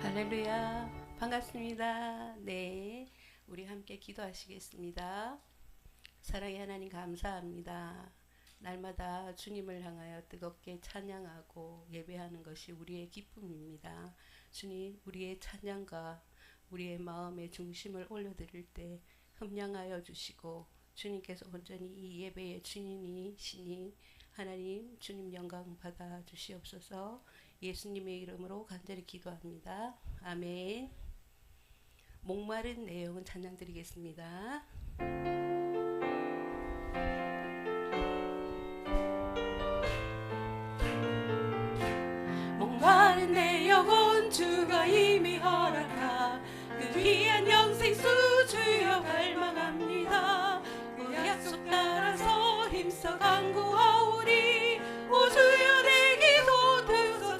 할렐루야. 반갑습니다. 네. 우리 함께 기도하시겠습니다. 사랑의 하나님 감사합니다. 날마다 주님을 향하여 뜨겁게 찬양하고 예배하는 것이 우리의 기쁨입니다. 주님, 우리의 찬양과 우리의 마음의 중심을 올려드릴 때 흠양하여 주시고 주님께서 온전히 이 예배의 주인이시니 하나님 주님 영광 받아 주시옵소서. 예수님의 이름으로 간절히 기도합니다. 아멘. 목마른 내용은 찬양 드리겠습니다. 목마른 내 영혼 주가 이미 허락하 그 귀한 영생수 주여 갈망합니다. 그 약속 따라서 힘써 간구하오리. 오 주여 내 기도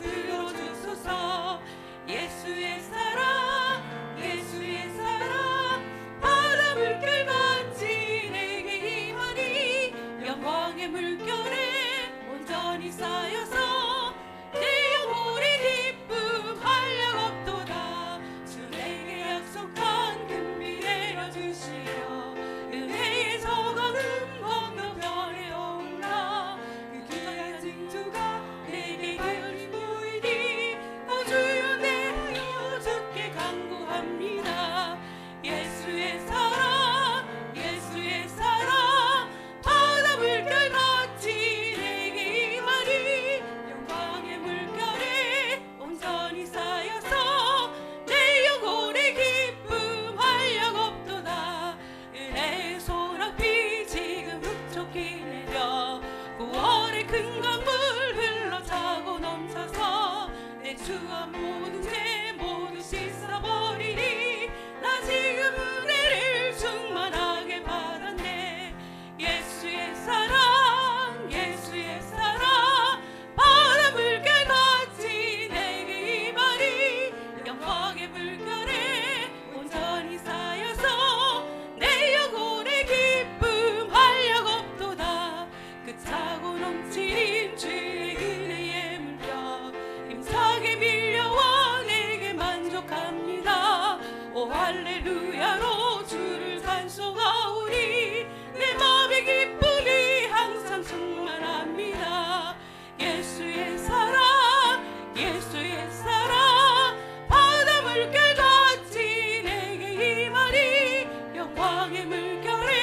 들어주소서. 예수의 사랑 예수의 사랑 바다 물결같이 내게 임하니 영광의 물결에 온전히 쌓여서 내 영혼의 기쁨 한량없도다. 주 내게 약속한 금비 내려주시어 은혜의 저거는 건너편에 온다. 그 귀한 징조가 내게 기울이 보이니 오 주여 내여 주께 간구합니다. 예수의 사랑 예수의 사랑 바다 물결같이 내게 임하니 영광의 물결에 온전히 쌓여서 내 영혼의 기쁨 한량없도다. 은혜의 소낙비 지금 흡족히 내려 구원의 큰 강물 흘러차고 넘쳐서 내 추한 모든 죄 모두 씻어버리니 나 지금 은혜를 충만하게 받았네. 예수의 사랑 예수의 사랑 바다 물결같이 내게 임하니 영광의 물결에 온전히 쌓여서 내 영혼의 기쁨 한량없도다. 그 차고 넘치는 주의 은혜의 물결 힘차게 밀려와 내게 만족합니다. 오 할렐루야로 주를 찬송하오니 내 마음의 기쁨이 항상 충만합니다. 예수의 사랑 예수의 사랑 바다 물결같이 내게 임하니 영광의 물결에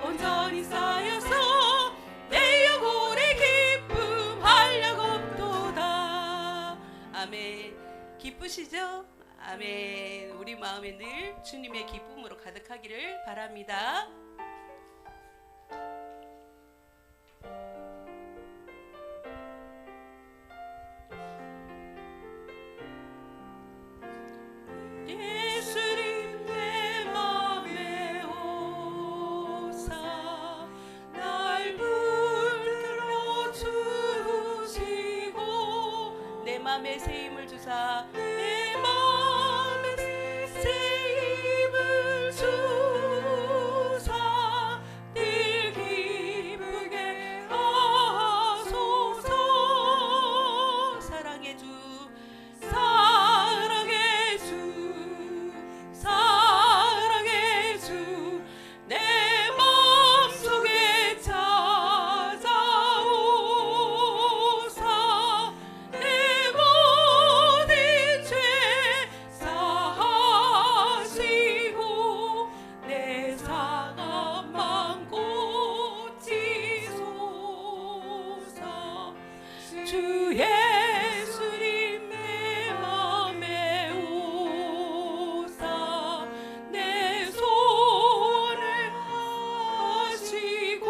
온전히 쌓여서 내 영혼의 기쁨 한량없도다. 아멘. 기쁘시죠? 아멘. 우리 마음에 늘 주님의 기쁨으로 가득하기를 바랍니다. 예수님 내 맘에 오사 날 불러 주시고 내 맘에 새 힘을 주사 내 맘에 새 힘을 주사 늘 기쁘게 하소서. 사랑의 주 사랑의 주 사랑의 주 내 맘속에 찾아오사 내 모든 죄 사하시고 내 상함만 고치소서. 주 예수님 내 맘에 오사 내 소원을 하시고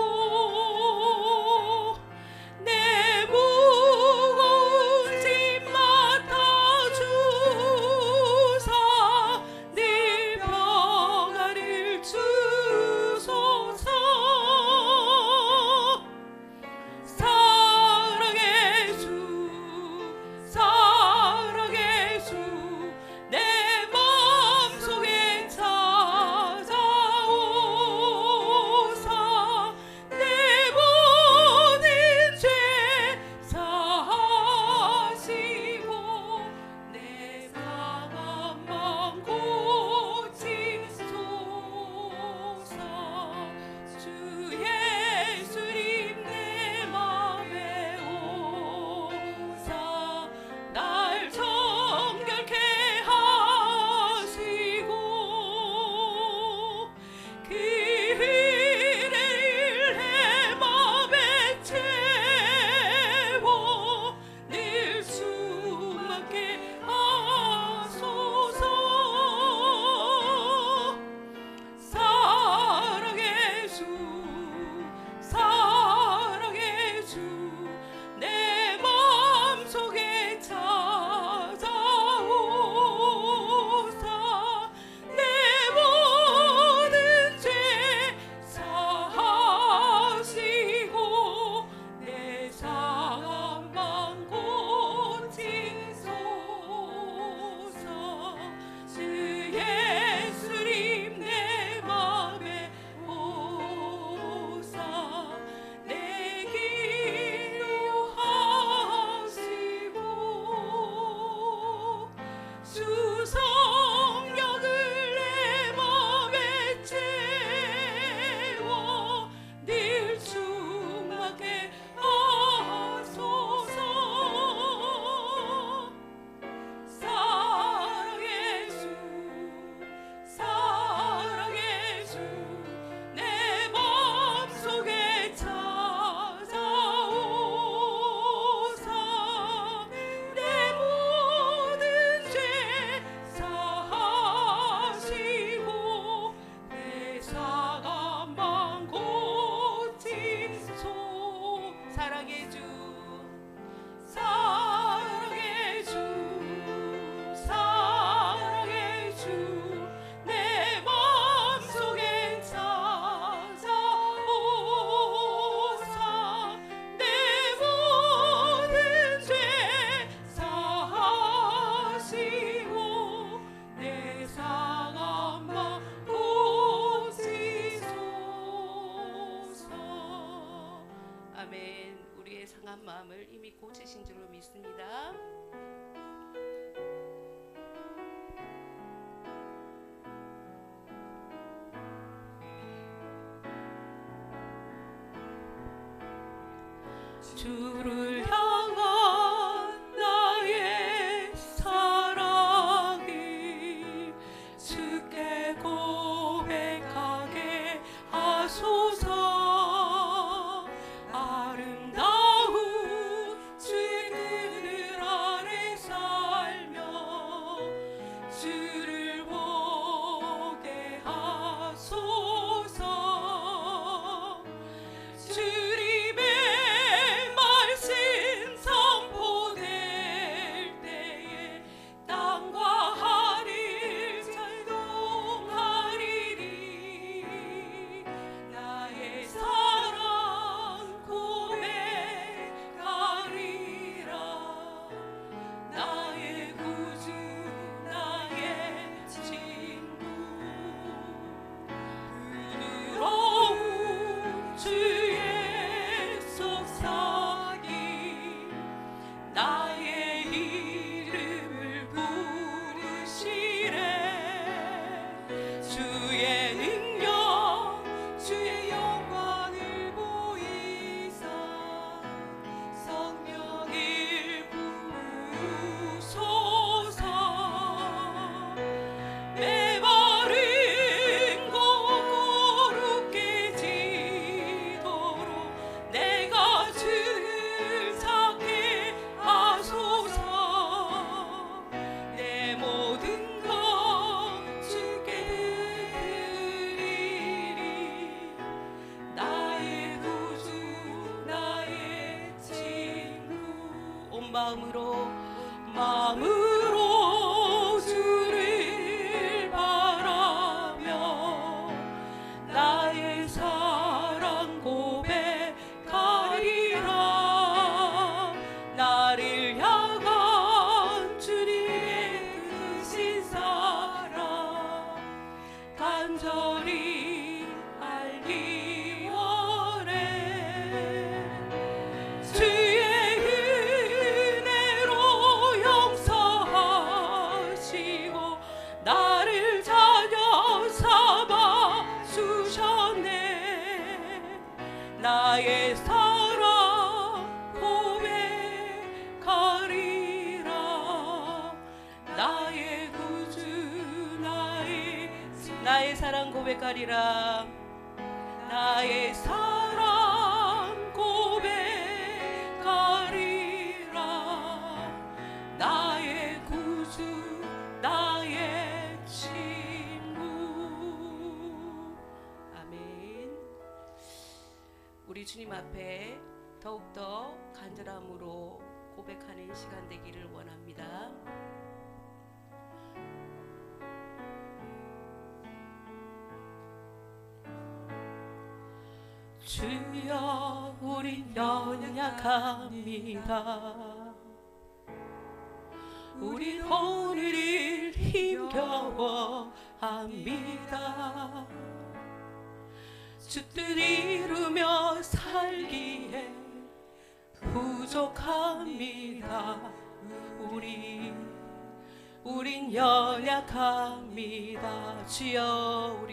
내 무거운 짐 맡아주사 늘 평안을 주소서. 사랑의 주 아멘. 우리의 상한 마음을 이미 고치신 줄로 믿습니다. 주를 향한 나의 사랑이 주께 고백하게 하소서. 아름다운 주의 그늘 아래 살며 주를 보게 하소서. 주님의 말씀 선포될 때에 땅과 하늘 찬송하리리. 나의 사랑 고백하리라. 나의 구주 나의 친구. 부드러운 주의 속삭임 나의 이름을 부르시래. 주의 능력 주의 영광을 보이사 성령을 부으소서. 메마른 곳 고룩게 지도록 내가 주를 찾게 하소서. 내 모든 것 주께 드리리. 나의 구주 나의 친구. 온 마음으로 주를 바라며 나의 사랑 고백하리라. 나를 향한 주님의 크신 사랑 간절히 알기 원해. 주의 은혜로 용서하시고 나를 자녀 삼아 주셨네. 나의 사랑 고백하리라. 나의 구주 나의 사랑 고백하리라. 나의 사랑 고백하리라. 나의 구주 나의 친구. 아멘. 우리 주님 앞에 더욱더 간절함으로 고백하는 시간 되기를 원합니다. 주여 우린 연약합니다. 우린 오늘을 힘겨워합니다. 주 뜻 이루며 살기에 부족합니다. 우린 연약합니다. 주여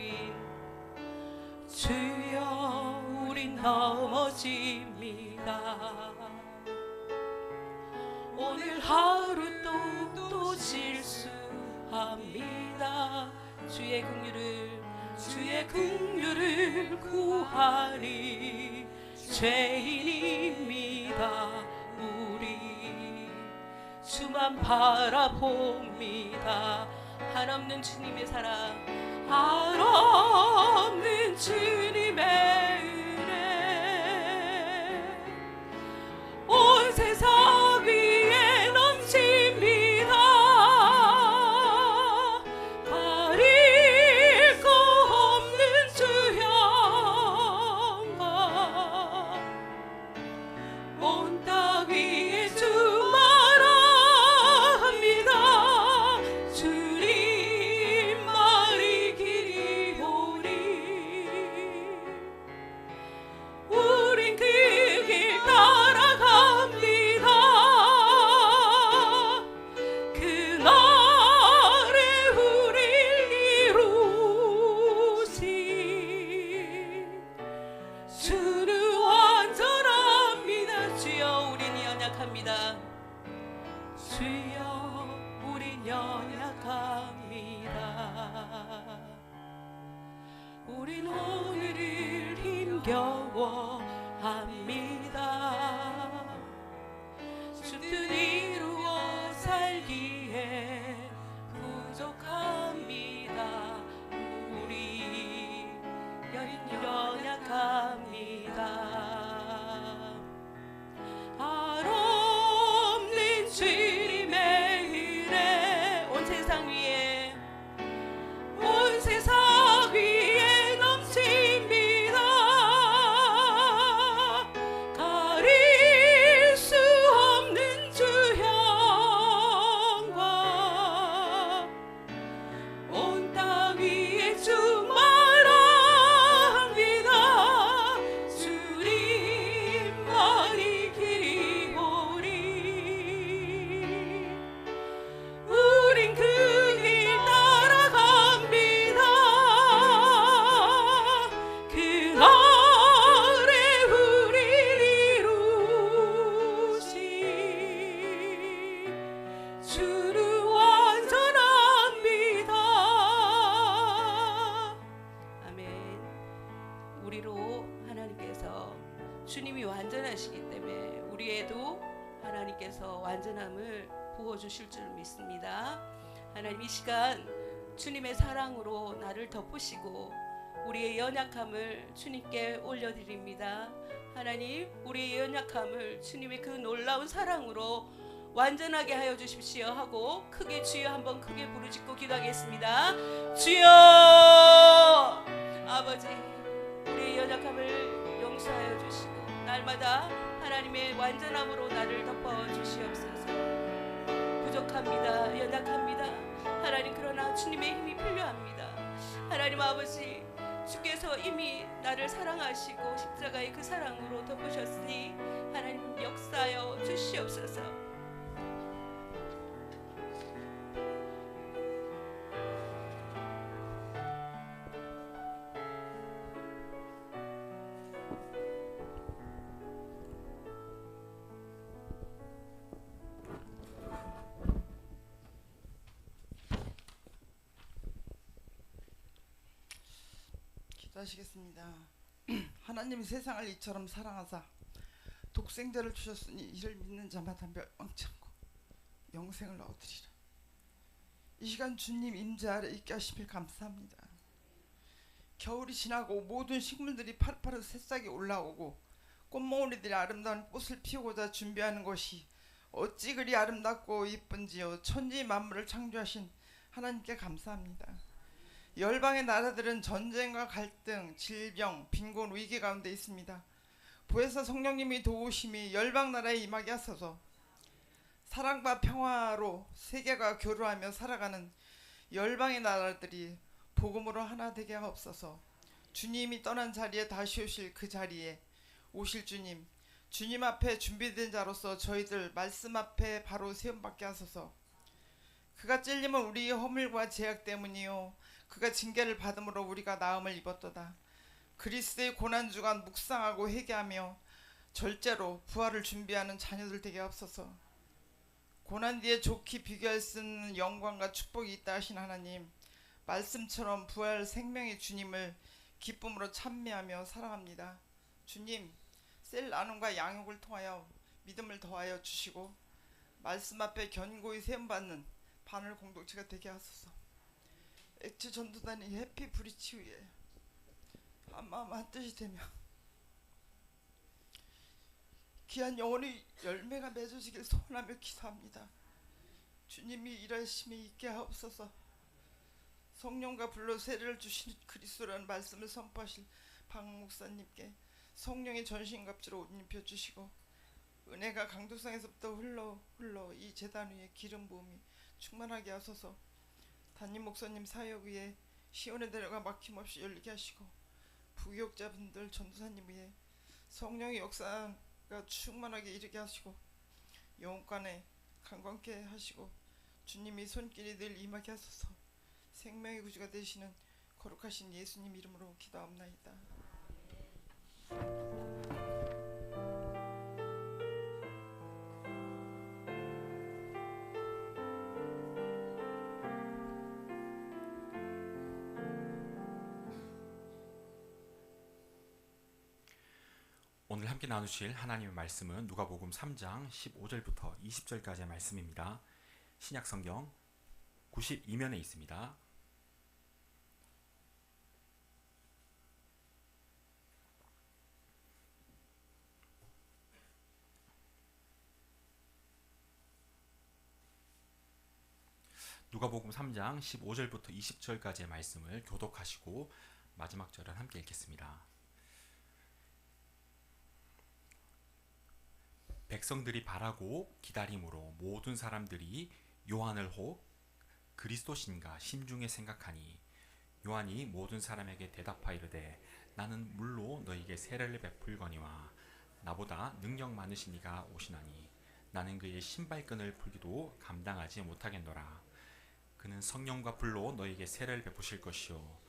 우린 넘어집니다. 오늘 하루 또 실수합니다. 주의 긍휼을 구하니 죄인입니다. 우리 주만 바라봅니다. 한없는 주님의 사랑, 한없는 주님의 은혜 온 세상 위에 넘칩니다. 가릴 거 없는 주 영광 온 땅 위에 주 말합니다. 주님 말이 길이 오리. 힘겨워합니다. 주 뜻 이루어 살기에 부족합니다. 우리 연약합니다. 아름린 주님의 일에 온 세상 위에 넘칩니다. 가릴 수 없는 주 영광 온 땅 위에 충만합니다. 주님만이 길이 오리. 우린 그 길 따라갑니다. 그날에 우릴 이루시 주는 완전합니다. 아멘. 우리로 하나님께서 주님이 완전하시기 때문에 우리에도 하나님께서 완전함을 부어주실 줄 믿습니다. 하나님, 이 시간 주님의 사랑으로 나를 덮으시고 우리의 연약함을 주님께 올려드립니다. 하나님, 우리의 연약함을 주님의 그 놀라운 사랑으로 완전하게 하여 주십시오 하고 크게 주여 한번 크게 부르짖고 기도하겠습니다. 주여! 아버지, 우리의 연약함을 용서하여 주시고 날마다 하나님의 완전함으로 나를 덮어 주시옵소서. 부족합니다. 연약합니다. 하나님, 그러나 주님의 힘이 필요합니다. 하나님 아버지, 주께서 이미 나를 사랑하시고 십자가의 그 사랑으로 덮으셨으니 하나님 역사하여 주시옵소서. 기도하시겠습니다. 하나님이 세상을 이처럼 사랑하사 독생자를 주셨으니 이를 믿는 자마다 멸망치 않고 영생을 얻으리라. 이 시간 주님 임재 아래 있게 하심을 감사합니다. 겨울이 지나고 모든 식물들이 파릇파릇 새싹이 올라오고 꽃몽오리들이 아름다운 꽃을 피우고자 준비하는 것이 어찌 그리 아름답고 이쁜지요. 천지 만물을 창조하신 하나님께 감사합니다. 열방의 나라들은 전쟁과 갈등, 질병, 빈곤, 위기 가운데 있습니다. 보혜사 성령님이 도우심이 열방 나라에 임하게 하소서. 사랑과 평화로 세계가 교류하며 살아가는 열방의 나라들이 복음으로 하나 되게 하옵소서. 주님이 떠난 자리에 다시 오실 그 자리에 오실 주님, 주님 앞에 준비된 자로서 저희들 말씀 앞에 바로 세움받게 하소서. 그가 찔림은 우리의 허물과 죄악 때문이요 그가 징계를 받음으로 우리가 나음을 입었도다. 그리스도의 고난주간 묵상하고 회개하며 절제로 부활을 준비하는 자녀들 되게 하옵소서. 고난 뒤에 좋게 비교할 수 있는 영광과 축복이 있다 하신 하나님, 말씀처럼 부활 생명의 주님을 기쁨으로 찬미하며 사랑합니다. 주님, 셀 나눔과 양육을 통하여 믿음을 더하여 주시고 말씀 앞에 견고히 세움받는 바늘 공동체가 되게 하소서. 액체 전도단이 해피 브리치 위에 한마음 한뜻이 되며 귀한 영혼의 열매가 맺어지길 소원하며 기도합니다. 주님이 일하심이 있게 하옵소서. 성령과 불로 세례를 주신 그리스도라는 말씀을 선포하실 박 목사님께 성령의 전신갑주로 옷 입혀주시고 은혜가 강도상에서부터 흘러 이 제단 위에 기름 부음이 충만하게 하소서. 담임 목사님 사역 위에 시온의 대로가 막힘없이 열리게 하시고 부교육자분들 전도사님 위에 성령의 역사가 충만하게 이르게 하시고 영혼간에 강건케 하시고 주님이 손길이 늘 임하게 하소서. 생명의 구주가 되시는 거룩하신 예수님 이름으로 기도합나이다. 오늘 함께 나누실 하나님의 말씀은 누가복음 3장 15절부터 20절까지의 말씀입니다. 신약 성경 92면에 있습니다. 누가복음 3장 15절부터 20절까지의 말씀을 교독하시고 마지막 절은 함께 읽겠습니다. 백성들이 바라고 기다림으로 모든 사람들이 요한을 혹 그리스도신가 심중에 생각하니 요한이 모든 사람에게 대답하이르되 나는 물로 너희에게 세례를 베풀거니와 나보다 능력 많으신 이가 오시나니 나는 그의 신발끈을 풀기도 감당하지 못하겠노라. 그는 성령과 불로 너희에게 세례를 베푸실 것이요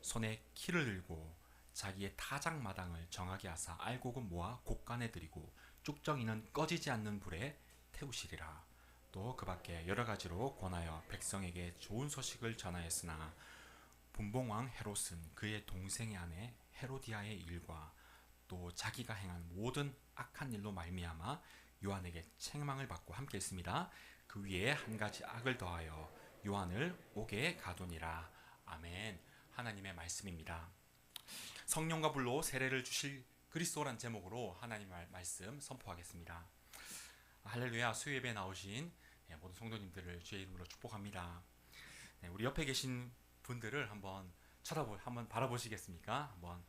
손에 키를 들고 자기의 타작마당을 정하게 하사 알곡은 모아 곡간에 들이고 쭉정이는 꺼지지 않는 불에 태우시리라. 또 그 밖에 여러 가지로 권하여 백성에게 좋은 소식을 전하였으나 분봉왕 헤롯은 그의 동생의 아내 헤로디아의 일과 또 자기가 행한 모든 악한 일로 말미암아 요한에게 책망을 받고 함께 했습니다. 그 위에 한 가지 악을 더하여 요한을 옥에 가두니라. 아멘. 하나님의 말씀입니다. 성령과 불로 세례를 주실 그리스도란 제목으로 하나님의 말씀 선포하겠습니다. 할렐루야. 수요예배에 나오신 모든 성도님들을 주의 이름으로 축복합니다. 우리 옆에 계신 분들을 한번 한번 바라보시겠습니까? 한번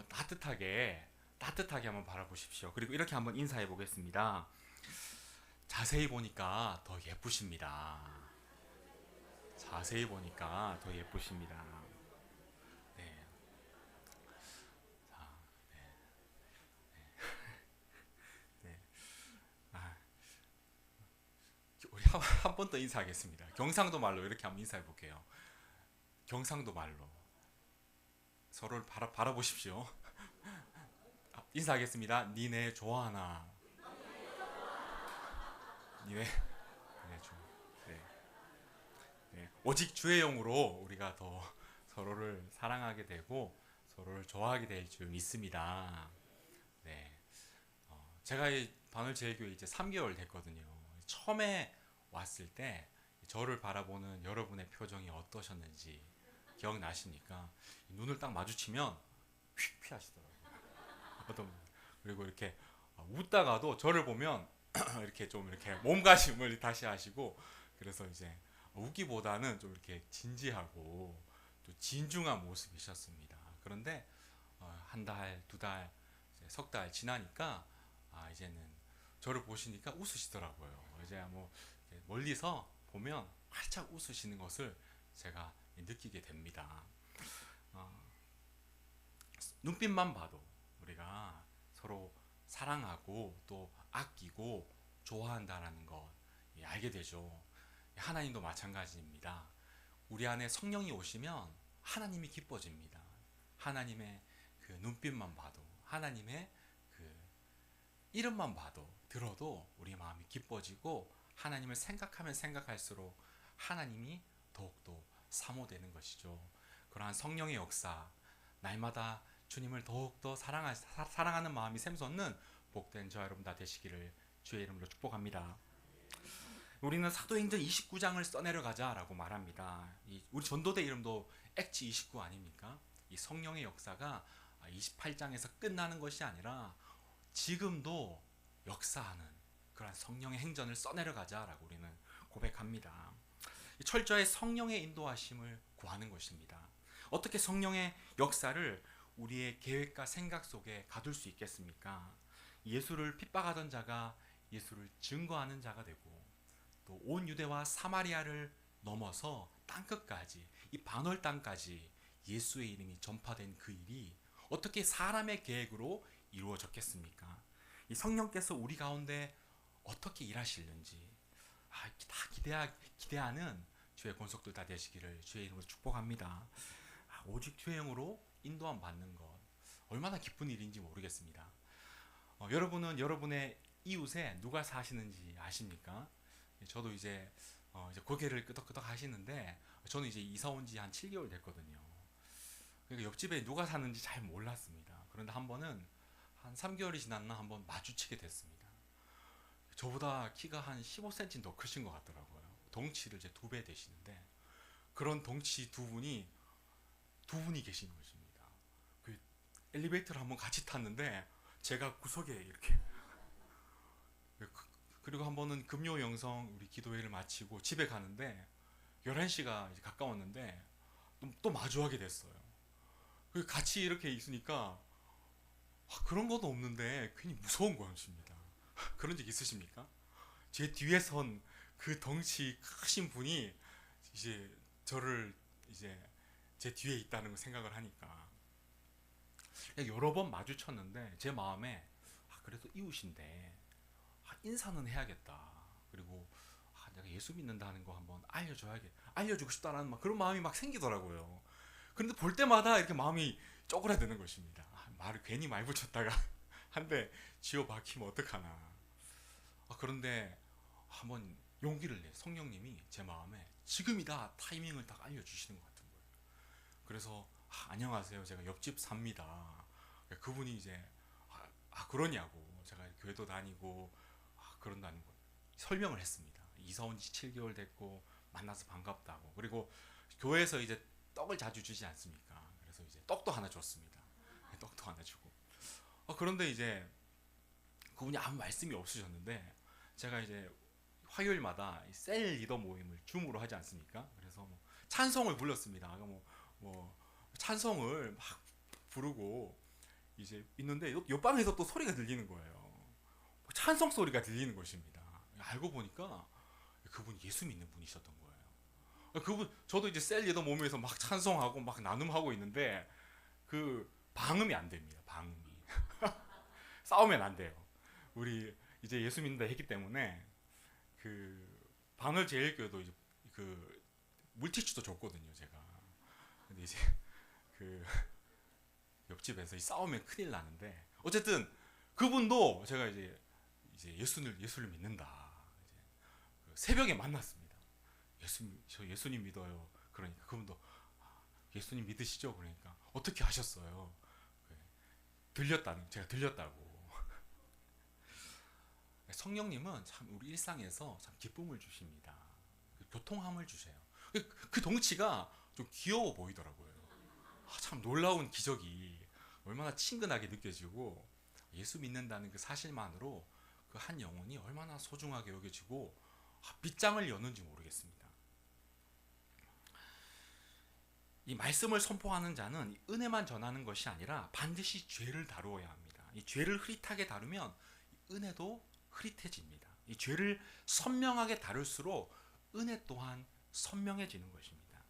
따뜻하게 한번 바라보십시오. 그리고 이렇게 한번 인사해 보겠습니다. 자세히 보니까 더 예쁘십니다. 자세히 보니까 더 예쁘십니다. 네. 자, 네. 네. 우리 한 번 더 인사하겠습니다. 경상도 말로 이렇게 한번 인사해 볼게요. 경상도 말로 서로를 바라보십시오. 인사하겠습니다. 니네 좋아하나? 니네 좋아. 네. 네. 오직 주의 영으로 우리가 더 서로를 사랑하게 되고 서로를 좋아하게 될 줄 믿습니다. 네. 제가 이 반월제일교회 이제 3개월 됐거든요. 처음에 왔을 때 저를 바라보는 여러분의 표정이 어떠셨는지 기억나십니까? 눈을 딱 마주치면 휙 피하시더라고요. 그리고 이렇게 웃다가도 저를 보면 이렇게 좀 이렇게 몸가짐을 다시 하시고, 그래서 이제 웃기보다는 좀 이렇게 진지하고 또 진중한 모습이셨습니다. 그런데 한 달, 두 달, 석 달 지나니까 이제는 저를 보시니까 웃으시더라고요. 이제 뭐 멀리서 보면 활짝 웃으시는 것을 제가 느끼게 됩니다. 눈빛만 봐도 우리가 서로 사랑하고 또 아끼고 좋아한다는 것 알게 되죠. 하나님도 마찬가지입니다. 우리 안에 성령이 오시면 하나님이 기뻐집니다. 하나님의 그 눈빛만 봐도, 하나님의 그 이름만 봐도, 들어도 우리 마음이 기뻐지고, 하나님을 생각하면 생각할수록 하나님이 더욱더 사모되는 것이죠. 그러한 성령의 역사, 날마다 주님을 더욱더 사랑하는 마음이 샘솟는 복된 저와 여러분 다 되시기를 주의 이름으로 축복합니다. 우리는 사도행전 29장을 써내려가자라고 말합니다. 우리 전도대 이름도 액지 29 아닙니까? 이 성령의 역사가 28장에서 끝나는 것이 아니라 지금도 역사하는 그런 성령의 행전을 써내려가자라고 우리는 고백합니다. 철저히 성령의 인도하심을 구하는 것입니다. 어떻게 성령의 역사를 우리의 계획과 생각 속에 가둘 수 있겠습니까? 예수를 핍박하던 자가 예수를 증거하는 자가 되고, 또 온 유대와 사마리아를 넘어서 땅끝까지, 이 반월 땅까지 예수의 이름이 전파된 그 일이 어떻게 사람의 계획으로 이루어졌겠습니까? 이 성령께서 우리 가운데 어떻게 일하시는지 다 기대하는 주의 권속들 다 되시기를 주의 이름으로 축복합니다. 오직 주의 영으로 인도함 받는 것 얼마나 기쁜 일인지 모르겠습니다. 여러분은 여러분의 이웃에 누가 사시는지 아십니까? 저도 이제 고개를 끄덕끄덕 하시는데, 저는 이제 이사 온 지 한 7개월 됐거든요. 그러니까 옆집에 누가 사는지 잘 몰랐습니다. 그런데 한 번은 한 3개월이 지났나 한번 마주치게 됐습니다. 저보다 키가 한 15cm 더 크신 것 같더라고요. 덩치를 제 2배 되시는데 그런 덩치 두 분이 계신 것입니다. 그 엘리베이터를 한번 같이 탔는데 제가 구석에 이렇게 그리고 한 번은 금요 영성 우리 기도회를 마치고 집에 가는데 11시가 이제 가까웠는데 또 마주하게 됐어요. 같이 이렇게 있으니까 그런 것도 없는데 괜히 무서운 것입니다. 그런 적 있으십니까? 제 뒤에 선 그 덩치 크신 분이 이제 저를 이제 제 뒤에 있다는 걸 생각을 하니까 여러 번 마주쳤는데 제 마음에 그래도 이웃인데 인사는 해야겠다. 그리고 내가 예수 믿는다는 거 한번 알려주고 싶다라는 막 그런 마음이 막 생기더라고요. 그런데 볼 때마다 이렇게 마음이 쪼그라드는 것입니다. 말을 괜히 말 붙였다가 한 대 쥐어 박히면 어떡하나. 그런데 한번 용기를 내 성령님이 제 마음에 지금이다 타이밍을 딱 알려주시는 것 같은 거예요. 그래서 안녕하세요, 제가 옆집 삽니다. 그분이 이제 그러냐고, 제가 교회도 다니고 그런다는 거 설명을 했습니다. 이사 온 지 7개월 됐고 만나서 반갑다고. 그리고 교회에서 이제 떡을 자주 주지 않습니까? 그래서 이제 떡도 하나 줬습니다. 떡도 하나 주고. 그런데 이제 그분이 아무 말씀이 없으셨는데 제가 이제 화요일마다 셀 리더 모임을 줌으로 하지 않습니까? 그래서 찬송을 불렀습니다. 찬송을 막 부르고 이제 있는데 옆방에서 또 소리가 들리는 거예요. 찬송 소리가 들리는 것입니다. 알고 보니까 그분이 예수 믿는 분이셨던 거예요. 저도 이제 셀 리더 모임에서 막 찬송하고 막 나눔하고 있는데 그 방음이 안 됩니다. 방음이 싸우면 안 돼요. 우리 이제 예수 믿는다 했기 때문에 그 방을제일교회도 이제 그 물티슈도 줬거든요, 제가. 근데 이제 그 옆집에서 싸우면 큰일 나는데 어쨌든 그분도 제가 이제 예수를 믿는다. 이제 새벽에 만났습니다. 저 예수님 믿어요. 그러니까 그분도 예수님 믿으시죠? 그러니까 어떻게 하셨어요? 제가 들렸다고. 성령님은 참 우리 일상에서 참 기쁨을 주십니다. 교통함을 주세요. 그 덩치가 좀 귀여워 보이더라고요. 참 놀라운 기적이 얼마나 친근하게 느껴지고 예수 믿는다는 그 사실만으로 그 한 영혼이 얼마나 소중하게 여겨지고 빗장을 여는지 모르겠습니다. 이 말씀을 선포하는 자는 은혜만 전하는 것이 아니라 반드시 죄를 다루어야 합니다. 이 죄를 흐릿하게 다루면 은혜도 흐릿해집니다. 이 죄를 선명하게 다룰수록 은혜 또한 선명해지는 것입니다.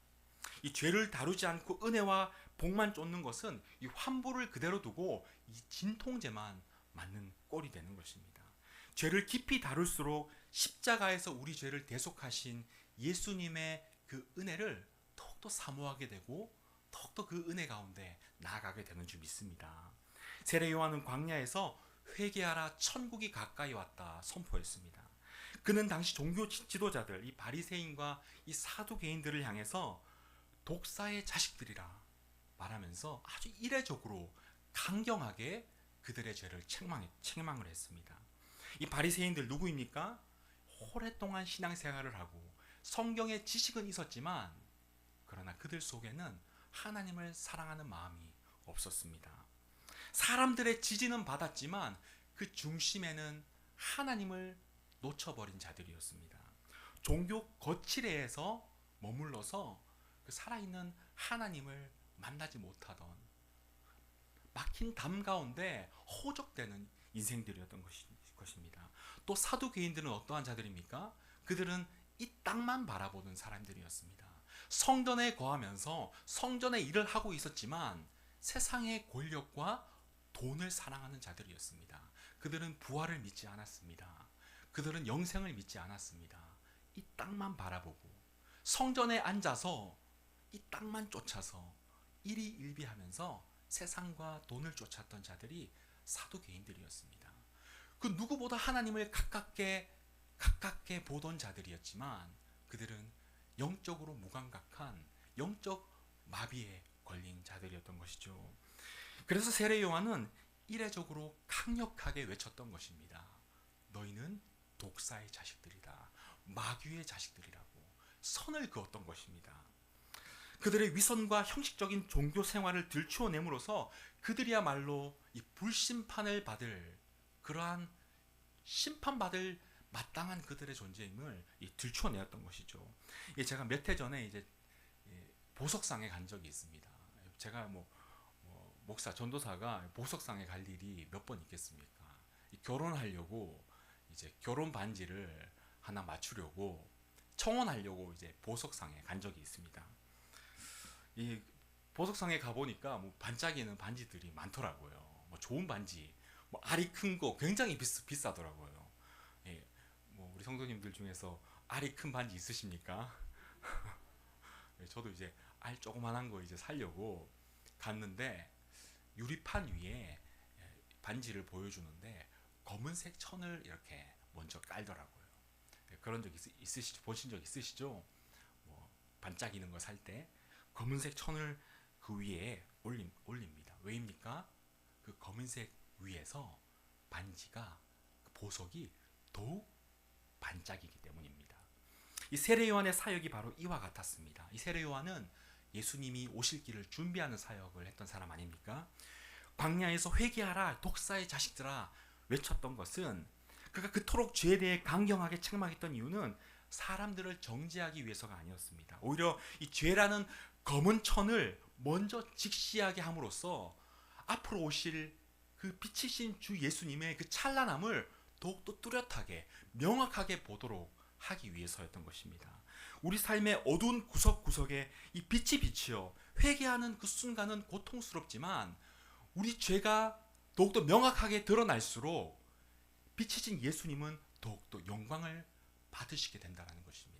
이 죄를 다루지 않고 은혜와 복만 쫓는 것은 이 환부를 그대로 두고 이 진통제만 맞는 꼴이 되는 것입니다. 죄를 깊이 다룰수록 십자가에서 우리 죄를 대속하신 예수님의 그 은혜를 더욱더 사모하게 되고 더욱더 그 은혜 가운데 나아가게 되는 줄 믿습니다. 세례 요한은 광야에서 회개하라 천국이 가까이 왔다 선포했습니다. 그는 당시 종교 지도자들 이 바리새인과 이 사두개인들을 향해서 독사의 자식들이라 말하면서 아주 이례적으로 강경하게 그들의 죄를 책망을 했습니다. 이 바리새인들 누구입니까? 오랫동안 신앙생활을 하고 성경의 지식은 있었지만 그러나 그들 속에는 하나님을 사랑하는 마음이 없었습니다. 사람들의 지지는 받았지만 그 중심에는 하나님을 놓쳐버린 자들이었습니다. 종교 거칠애에서 머물러서 그 살아있는 하나님을 만나지 못하던 막힌 담 가운데 호적되는 인생들이었던 것입니다. 또 사두개인들은 어떠한 자들입니까? 그들은 이 땅만 바라보는 사람들이었습니다. 성전에 거하면서 성전의 일을 하고 있었지만 세상의 권력과 돈을 사랑하는 자들이었습니다. 그들은 부활을 믿지 않았습니다. 그들은 영생을 믿지 않았습니다. 이 땅만 바라보고 성전에 앉아서 이 땅만 쫓아서 일희일비하면서 세상과 돈을 쫓았던 자들이 사두개인들이었습니다. 그 누구보다 하나님을 가깝게 보던 자들이었지만 그들은 영적으로 무감각한 영적 마비에 걸린 자들이었던 것이죠. 그래서 세례 요한은 이례적으로 강력하게 외쳤던 것입니다. 너희는 독사의 자식들이다. 마귀의 자식들이라고 선을 그었던 것입니다. 그들의 위선과 형식적인 종교 생활을 들추어냄으로써 그들이야말로 이 불심판을 받을 그러한 심판받을 마땅한 그들의 존재임을 들추어내었던 것이죠. 제가 몇 해 전에 이제 보석상에 간 적이 있습니다. 제가 목사 전도사가 보석상에 갈 일이 몇 번 있겠습니까? 결혼하려고 이제 결혼 반지를 하나 맞추려고 청혼하려고 이제 보석상에 간 적이 있습니다. 이 보석상에 가 보니까 반짝이는 반지들이 많더라고요. 좋은 반지, 알이 큰 거 굉장히 비싸더라고요. 우리 성도님들 중에서 알이 큰 반지 있으십니까? 저도 이제 알 조그만한 거 이제 살려고 갔는데 유리판 위에 반지를 보여주는데 검은색 천을 이렇게 먼저 깔더라고요. 그런 적 보신 적 있으시죠? 반짝이는 거 살 때 검은색 천을 그 위에 올립니다. 왜입니까? 그 검은색 위에서 반지가 보석이 더욱 반짝이기 때문입니다. 이 세례 요한의 사역이 바로 이와 같았습니다. 이 세례 요한은 예수님이 오실 길을 준비하는 사역을 했던 사람 아닙니까? 광야에서 회개하라 독사의 자식들아 외쳤던 것은 그가 그토록 죄에 대해 강경하게 책망했던 이유는 사람들을 정죄하기 위해서가 아니었습니다. 오히려 이 죄라는 검은 천을 먼저 직시하게 함으로써 앞으로 오실 그 빛이신 주 예수님의 그 찬란함을 더욱더 뚜렷하게 명확하게 보도록 하기 위해서였던 것입니다. 우리 삶의 어두운 구석구석에 이 빛이 비치어 회개하는 그 순간은 고통스럽지만 우리 죄가 더욱더 명확하게 드러날수록 빛이신 예수님은 더욱더 영광을 받으시게 된다는 것입니다.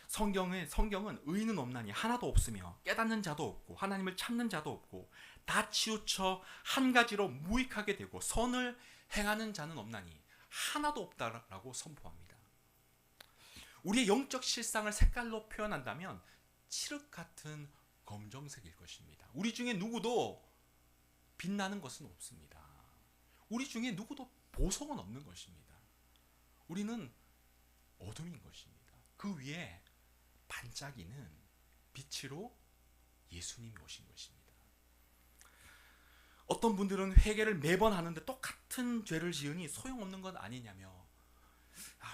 성경은 의인은 없나니 하나도 없으며 깨닫는 자도 없고 하나님을 찾는 자도 없고 다 치우쳐 한 가지로 무익하게 되고 선을 행하는 자는 없나니 하나도 없다라고 선포합니다. 우리의 영적 실상을 색깔로 표현한다면 칠흑 같은 검정색일 것입니다. 우리 중에 누구도 빛나는 것은 없습니다. 우리 중에 누구도 보석은 없는 것입니다. 우리는 어둠인 것입니다. 그 위에 반짝이는 빛으로 예수님이 오신 것입니다. 어떤 분들은 회개를 매번 하는데 똑같은 죄를 지으니 소용없는 것 아니냐며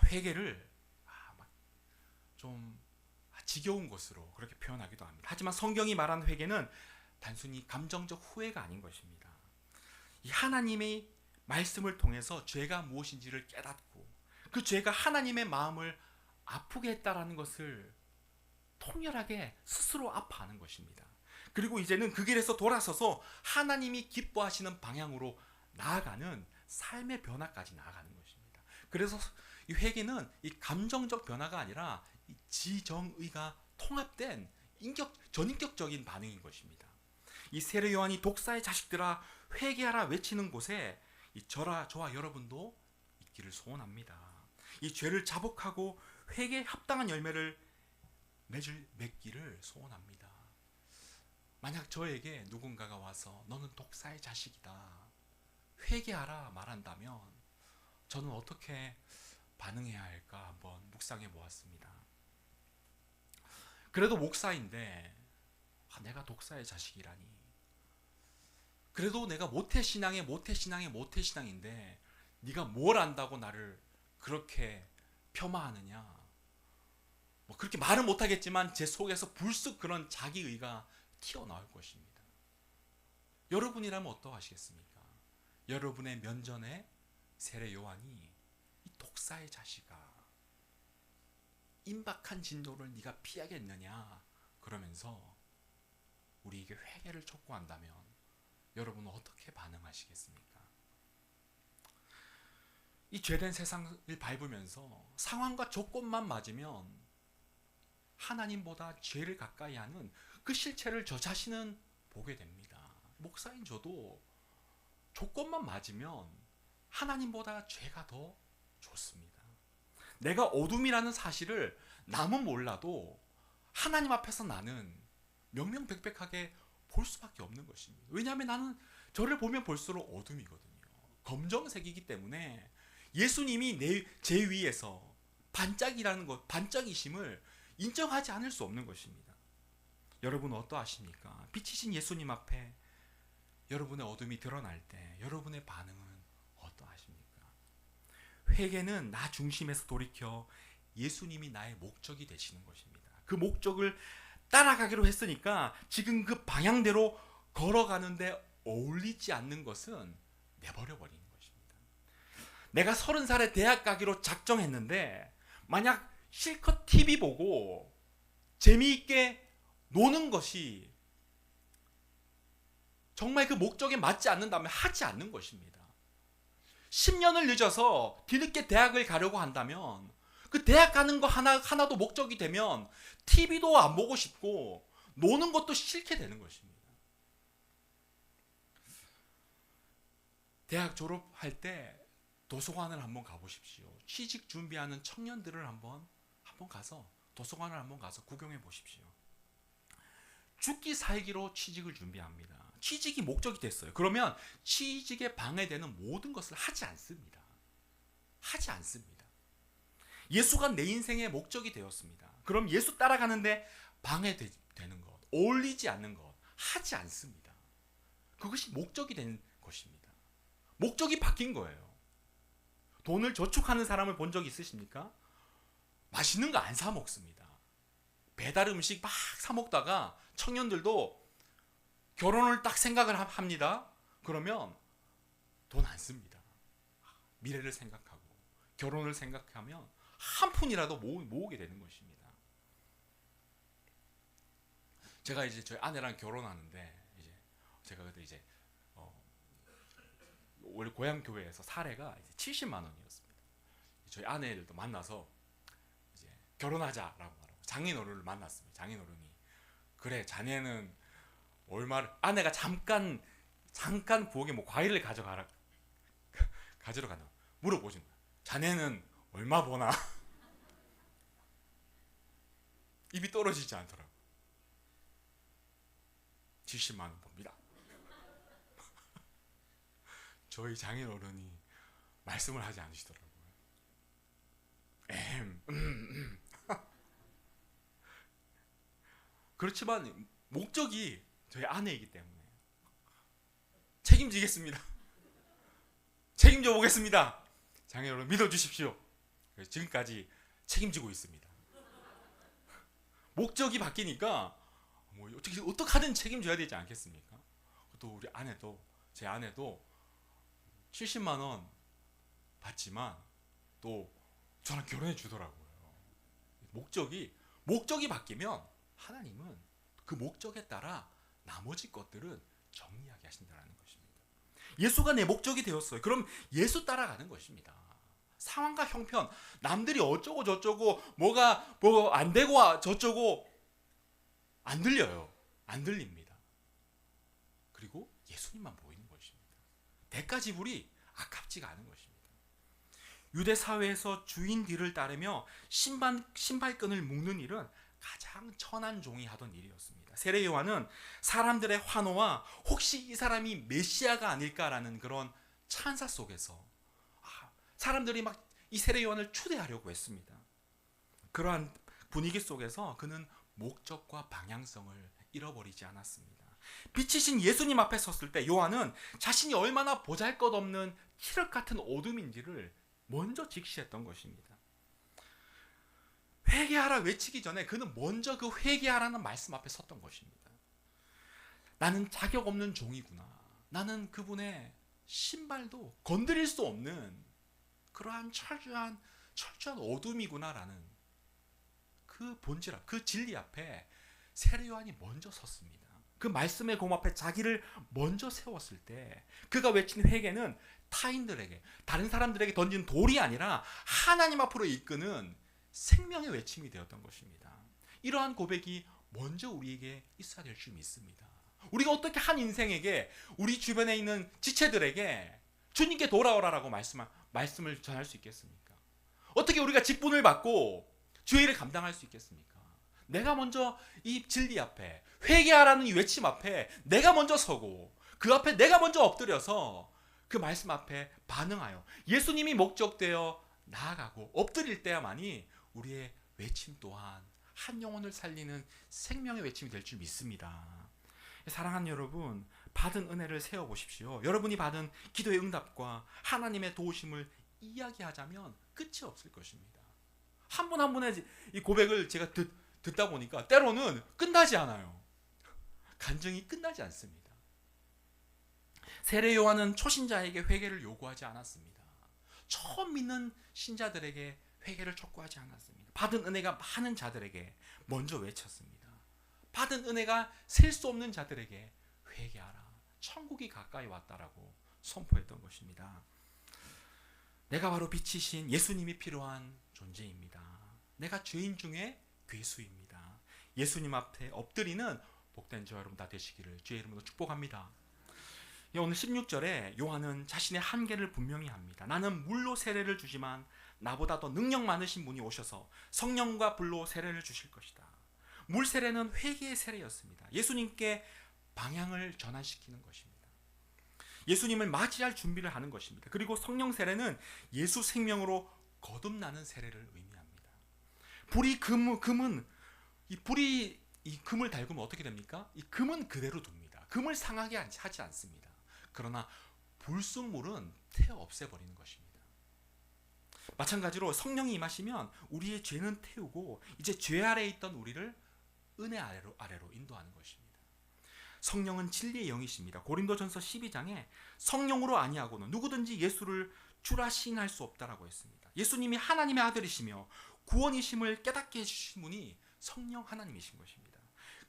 회개를 좀 지겨운 것으로 그렇게 표현하기도 합니다. 하지만 성경이 말하는 회개는 단순히 감정적 후회가 아닌 것입니다. 이 하나님의 말씀을 통해서 죄가 무엇인지를 깨닫고 그 죄가 하나님의 마음을 아프게 했다라는 것을 통렬하게 스스로 아파하는 것입니다. 그리고 이제는 그 길에서 돌아서서 하나님이 기뻐하시는 방향으로 나아가는 삶의 변화까지 나아가는 것입니다. 그래서 이 회개는 이 감정적 변화가 아니라 이 지정의가 통합된 전인격적인 반응인 것입니다. 이 세례 요한이 독사의 자식들아 회개하라 외치는 곳에 이 저와 여러분도 있기를 소원합니다. 이 죄를 자복하고 회개에 합당한 열매를 맺기를 소원합니다. 만약 저에게 누군가가 와서 너는 독사의 자식이다 회개하라 말한다면 저는 어떻게 반응해야 할까 한번 묵상해 보았습니다. 그래도 목사인데 내가 독사의 자식이라니, 그래도 내가 모태신앙인데 네가 뭘 안다고 나를 그렇게 폄하하느냐, 그렇게 말은 못하겠지만 제 속에서 불쑥 그런 자기의가 튀어나올 것입니다. 여러분이라면 어떠하시겠습니까? 여러분의 면전에 세례 요한이 이 독사의 자식아 임박한 진노를 네가 피하겠느냐 그러면서 우리에게 회개를 촉구한다면 여러분은 어떻게 반응하시겠습니까? 이 죄된 세상을 밟으면서 상황과 조건만 맞으면 하나님보다 죄를 가까이 하는 그 실체를 저 자신은 보게 됩니다. 목사인 저도 조건만 맞으면 하나님보다 죄가 더 좋습니다. 내가 어둠이라는 사실을 남은 몰라도 하나님 앞에서 나는 명명백백하게 볼 수밖에 없는 것입니다. 왜냐하면 나는 저를 보면 볼수록 어둠이거든요. 검정색이기 때문에 예수님이 제 위에서 반짝이라는 것, 반짝이심을 인정하지 않을 수 없는 것입니다. 여러분 어떠하십니까? 빛이신 예수님 앞에 여러분의 어둠이 드러날 때 여러분의 반응은 어떠하십니까? 회개는 나 중심에서 돌이켜 예수님이 나의 목적이 되시는 것입니다. 그 목적을 따라가기로 했으니까 지금 그 방향대로 걸어가는데 어울리지 않는 것은 내버려 버리는 것입니다. 내가 30살에 대학 가기로 작정했는데 만약 실컷 TV 보고 재미있게 노는 것이 정말 그 목적에 맞지 않는다면 하지 않는 것입니다. 10년을 늦어서 뒤늦게 대학을 가려고 한다면 그 대학 가는 거 하나도 목적이 되면 TV도 안 보고 싶고 노는 것도 싫게 되는 것입니다. 대학 졸업할 때 도서관을 한번 가보십시오. 취직 준비하는 청년들을 한번 가서 도서관을 한번 가서 구경해 보십시오. 죽기 살기로 취직을 준비합니다. 취직이 목적이 됐어요. 그러면 취직에 방해되는 모든 것을 하지 않습니다. 하지 않습니다. 예수가 내 인생의 목적이 되었습니다. 그럼 예수 따라가는데 방해되는 것, 어울리지 않는 것 하지 않습니다. 그것이 목적이 된 것입니다. 목적이 바뀐 거예요. 돈을 저축하는 사람을 본 적 있으십니까? 맛있는 거 안 사 먹습니다. 배달 음식 막 사 먹다가 청년들도 결혼을 딱 생각을 합니다. 그러면 돈 안 씁니다. 미래를 생각하고 결혼을 생각하면 한 푼이라도 모으게 되는 것입니다. 제가 이제 저희 아내랑 결혼하는데 이제 제가 그때 이제 원래 고향 교회에서 사례가 이제 70만 원이었습니다. 저희 아내들도 만나서 이제 결혼하자라고 하라고 장인어른을 만났습니다. 장인어른이 그래 자네는 얼마를 아내가 잠깐 부엌에 뭐 과일을 가지러 가다 물어보신 거야. 자네는 얼마 버나? 입이 떨어지지 않더라고. 70만 원 법니다. 저희 장인어른이 말씀을 하지 않으시더라고요. 그렇지만 목적이 저희 아내이기 때문에 책임지겠습니다. 책임져 보겠습니다. 장인어른 믿어주십시오. 그래서 지금까지 책임지고 있습니다. 목적이 바뀌니까 뭐 어떻게 하든 책임져야 되지 않겠습니까? 또 우리 아내도 제 아내도 70만 원 받지만 또 저랑 결혼해 주더라고요. 목적이 바뀌면 하나님은 그 목적에 따라 나머지 것들은 정리하게 하신다는 것입니다. 예수가 내 목적이 되었어요. 그럼 예수 따라가는 것입니다. 상황과 형편, 남들이 어쩌고 저쩌고 뭐가 뭐 안 되고 저쩌고 안 들려요. 안 들립니다. 그리고 예수님만 보이는 것입니다. 대가 지불이 아깝지가 않은 것입니다. 유대 사회에서 주인 뒤를 따르며 신발끈을 묶는 일은 가장 천한 종이 하던 일이었습니다. 세례 요한은 사람들의 환호와 혹시 이 사람이 메시아가 아닐까라는 그런 찬사 속에서 사람들이 막 이 세례 요한을 추대하려고 했습니다. 그러한 분위기 속에서 그는 목적과 방향성을 잃어버리지 않았습니다. 빛이신 예수님 앞에 섰을 때 요한은 자신이 얼마나 보잘것없는 칠흑 같은 어둠인지를 먼저 직시했던 것입니다. 회개하라 외치기 전에 그는 먼저 그 회개하라는 말씀 앞에 섰던 것입니다. 나는 자격 없는 종이구나. 나는 그분의 신발도 건드릴 수 없는 그러한 철저한 어둠이구나라는 그 본질, 그 진리 앞에 세례 요한이 먼저 섰습니다. 그 말씀의 검 앞에 자기를 먼저 세웠을 때 그가 외친 회개는 타인들에게, 다른 사람들에게 던진 돌이 아니라 하나님 앞으로 이끄는 생명의 외침이 되었던 것입니다. 이러한 고백이 먼저 우리에게 있어야 될 줄 믿습니다. 우리가 어떻게 한 인생에게 우리 주변에 있는 지체들에게 주님께 돌아오라라고 말씀을 전할 수 있겠습니까? 어떻게 우리가 직분을 받고 주의 일을 감당할 수 있겠습니까? 내가 먼저 이 진리 앞에 회개하라는 이 외침 앞에 내가 먼저 서고 그 앞에 내가 먼저 엎드려서 그 말씀 앞에 반응하여 예수님이 목적되어 나아가고 엎드릴 때야만이 우리의 외침 또한 한 영혼을 살리는 생명의 외침이 될 줄 믿습니다. 사랑하는 여러분, 받은 은혜를 세워보십시오. 여러분이 받은 기도의 응답과 하나님의 도우심을 이야기하자면 끝이 없을 것입니다. 한 분 한 분의 이 고백을 제가 듣다 보니까 때로는 끝나지 않아요. 간증이 끝나지 않습니다. 세례 요한은 초신자에게 회개를 요구하지 않았습니다. 처음 믿는 신자들에게 회개를 촉구하지 않았습니다. 받은 은혜가 많은 자들에게 먼저 외쳤습니다. 받은 은혜가 셀 수 없는 자들에게 회개하라. 천국이 가까이 왔다라고 선포했던 것입니다. 내가 바로 빛이신 예수님이 필요한 존재입니다. 내가 죄인 중에 괴수입니다. 예수님 앞에 엎드리는 복된 저와 여러분 다 되시기를 주의 이름으로 축복합니다. 오늘 16절에 요한은 자신의 한계를 분명히 합니다. 나는 물로 세례를 주지만 나보다 더 능력 많으신 분이 오셔서 성령과 불로 세례를 주실 것이다. 물 세례는 회개의 세례였습니다. 예수님께 방향을 전환시키는 것입니다. 예수님을 맞이할 준비를 하는 것입니다. 그리고 성령 세례는 예수 생명으로 거듭나는 세례를 의미합니다. 불이 이 금을 달구면 어떻게 됩니까? 이 금은 그대로 둡니다. 금을 상하게 하지 않습니다. 그러나 불순물은 태워 없애버리는 것입니다. 마찬가지로 성령이 임하시면 우리의 죄는 태우고 이제 죄 아래에 있던 우리를 은혜 아래로 인도하는 것입니다. 성령은 진리의 영이십니다. 고린도전서 12장에 성령으로 아니하고는 누구든지 예수를 주라 시인할 수 없다라고 했습니다. 예수님이 하나님의 아들이시며 구원이심을 깨닫게 해주신 분이 성령 하나님이신 것입니다.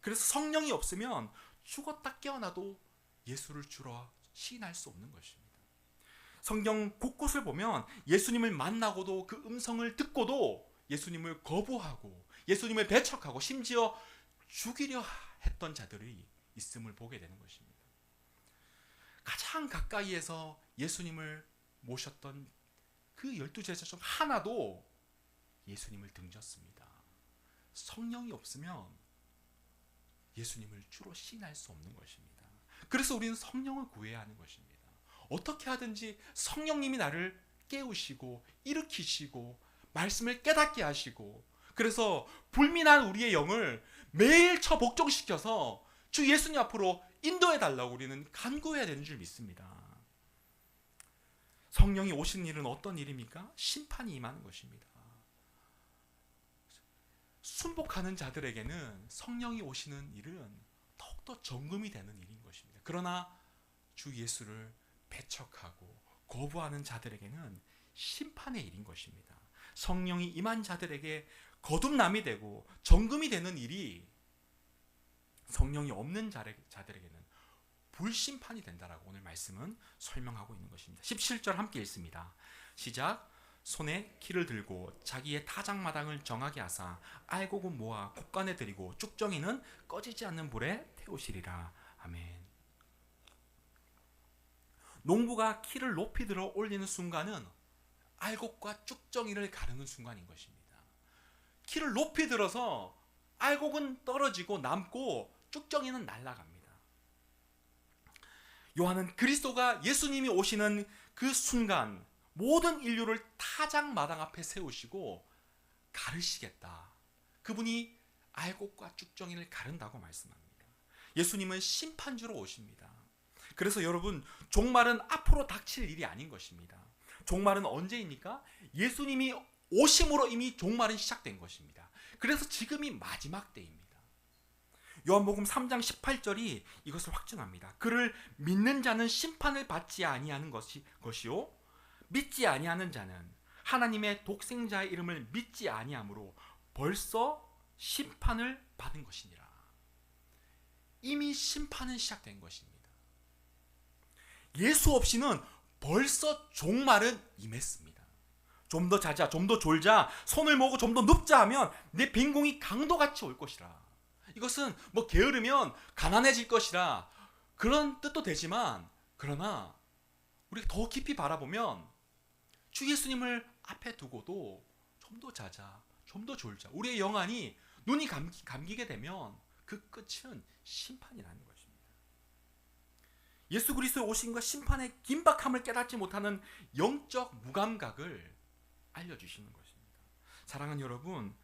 그래서 성령이 없으면 죽었다 깨어나도 예수를 주라 시인할 수 없는 것입니다. 성경 곳곳을 보면 예수님을 만나고도 그 음성을 듣고도 예수님을 거부하고 예수님을 배척하고 심지어 죽이려 했던 자들이 있음을 보게 되는 것입니다. 가장 가까이에서 예수님을 모셨던 그 12제자 중 하나도 예수님을 등졌습니다. 성령이 없으면 예수님을 주로 시인할 수 없는 것입니다. 그래서 우리는 성령을 구해야 하는 것입니다. 어떻게 하든지 성령님이 나를 깨우시고 일으키시고 말씀을 깨닫게 하시고 그래서 불민한 우리의 영을 매일 복종시켜서 주 예수님 앞으로 인도해 달라고 우리는 간구해야 되는 줄 믿습니다. 성령이 오신 일은 어떤 일입니까? 심판이 임하는 것입니다. 순복하는 자들에게는 성령이 오시는 일은 더욱더 정금이 되는 일인 것입니다. 그러나 주 예수를 배척하고 거부하는 자들에게는 심판의 일인 것입니다. 성령이 임한 자들에게 거듭남이 되고 정금이 되는 일이 성령이 없는 자들에게는 불심판이 된다라고 오늘 말씀은 설명하고 있는 것입니다. 17절 함께 읽습니다. 시작. 손에 키를 들고 자기의 타작마당을 정하게 하사 알곡은 모아 곡간에 들이고 쭉정이는 꺼지지 않는 불에 태우시리라. 아멘. 농부가 키를 높이 들어 올리는 순간은 알곡과 쭉정이를 가르는 순간인 것입니다. 키를 높이 들어서 알곡은 떨어지고 남고 쭉정이는 날아갑니다. 요한은 그리스도가 예수님이 오시는 그 순간 모든 인류를 타작마당 앞에 세우시고 가르시겠다. 그분이 알곡과 쭉정이를 가른다고 말씀합니다. 예수님은 심판주로 오십니다. 그래서 여러분 종말은 앞으로 닥칠 일이 아닌 것입니다. 종말은 언제입니까? 예수님이 오심으로 이미 종말은 시작된 것입니다. 그래서 지금이 마지막 때입니다. 요한복음 3장 18절이 이것을 확증합니다. 그를 믿는 자는 심판을 받지 아니하는 것이요 믿지 아니하는 자는 하나님의 독생자의 이름을 믿지 아니하므로 벌써 심판을 받은 것이니라. 이미 심판은 시작된 것입니다. 예수 없이는 벌써 종말은 임했습니다. 좀 더 자자, 좀 더 졸자, 손을 모으고 좀 더 눕자 하면 내 빈공이 강도같이 올 것이라. 이것은 뭐 게으르면 가난해질 것이라 그런 뜻도 되지만 그러나 우리가 더 깊이 바라보면 주 예수님을 앞에 두고도 좀 더 자자, 좀 더 졸자. 우리의 영안이 눈이 감기게 되면 그 끝은 심판이라는 것입니다. 예수 그리스도의 오심과 심판의 긴박함을 깨닫지 못하는 영적 무감각을 알려주시는 것입니다. 사랑하는 여러분,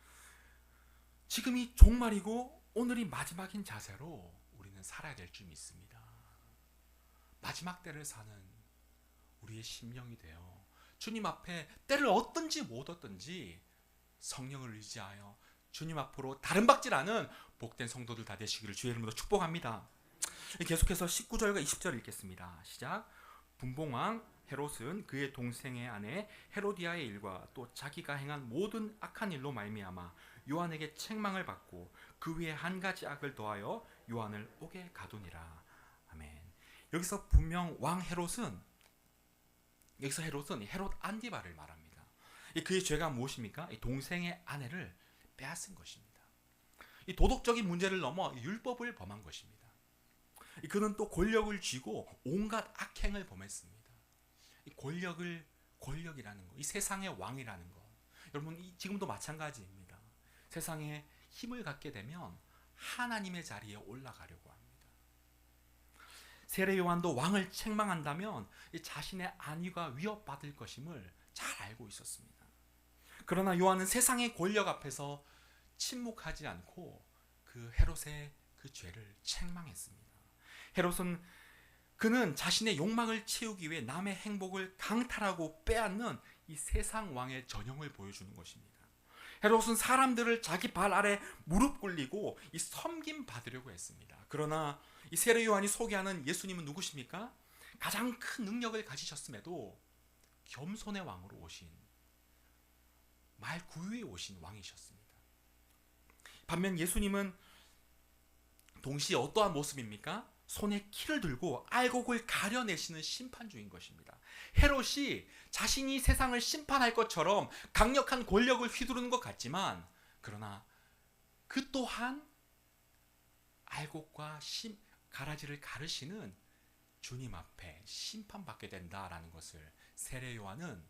지금이 종말이고 오늘이 마지막인 자세로 우리는 살아야 될 줄 믿습니다. 마지막 때를 사는 우리의 심령이 되어 주님 앞에 때를 얻든지 못 얻든지 성령을 의지하여 주님 앞으로 다른 박질하는 복된 성도들 다 되시기를 주의 이름으로 축복합니다. 계속해서 19절과 20절 읽겠습니다. 시작. 분봉왕 헤롯은 그의 동생의 아내 헤로디아의 일과 또 자기가 행한 모든 악한 일로 말미암아 요한에게 책망을 받고 그 위에 한 가지 악을 더하여 요한을 옥에 가두니라. 아멘. 여기서 분명 왕 헤롯은 헤롯 안디바를 말합니다. 그의 죄가 무엇입니까? 동생의 아내를 빼앗은 것입니다. 이 도덕적인 문제를 넘어 율법을 범한 것입니다. 그는 또 권력을 쥐고 온갖 악행을 범했습니다. 이 권력이라는 것, 이 세상의 왕이라는 것, 여러분 지금도 마찬가지입니다. 세상에 힘을 갖게 되면 하나님의 자리에 올라가려고 합니다. 세례 요한도 왕을 책망한다면 자신의 안위가 위협받을 것임을 잘 알고 있었습니다. 그러나 요한은 세상의 권력 앞에서 침묵하지 않고 그 헤롯의 그 죄를 책망했습니다. 헤롯은 그는 자신의 욕망을 채우기 위해 남의 행복을 강탈하고 빼앗는 이 세상 왕의 전형을 보여주는 것입니다. 헤롯은 사람들을 자기 발 아래 무릎 꿇리고 이 섬김 받으려고 했습니다. 그러나 이 세례 요한이 소개하는 예수님은 누구십니까? 가장 큰 능력을 가지셨음에도 겸손의 왕으로 오신, 말 구유에 오신 왕이셨습니다. 반면 예수님은 동시에 어떠한 모습입니까? 손에 키를 들고 알곡을 가려내시는 심판주인 것입니다. 헤롯이 자신이 세상을 심판할 것처럼 강력한 권력을 휘두르는 것 같지만, 그러나 그 또한 알곡과 가라지를 가르시는 주님 앞에 심판받게 된다라는 것을 세례 요한은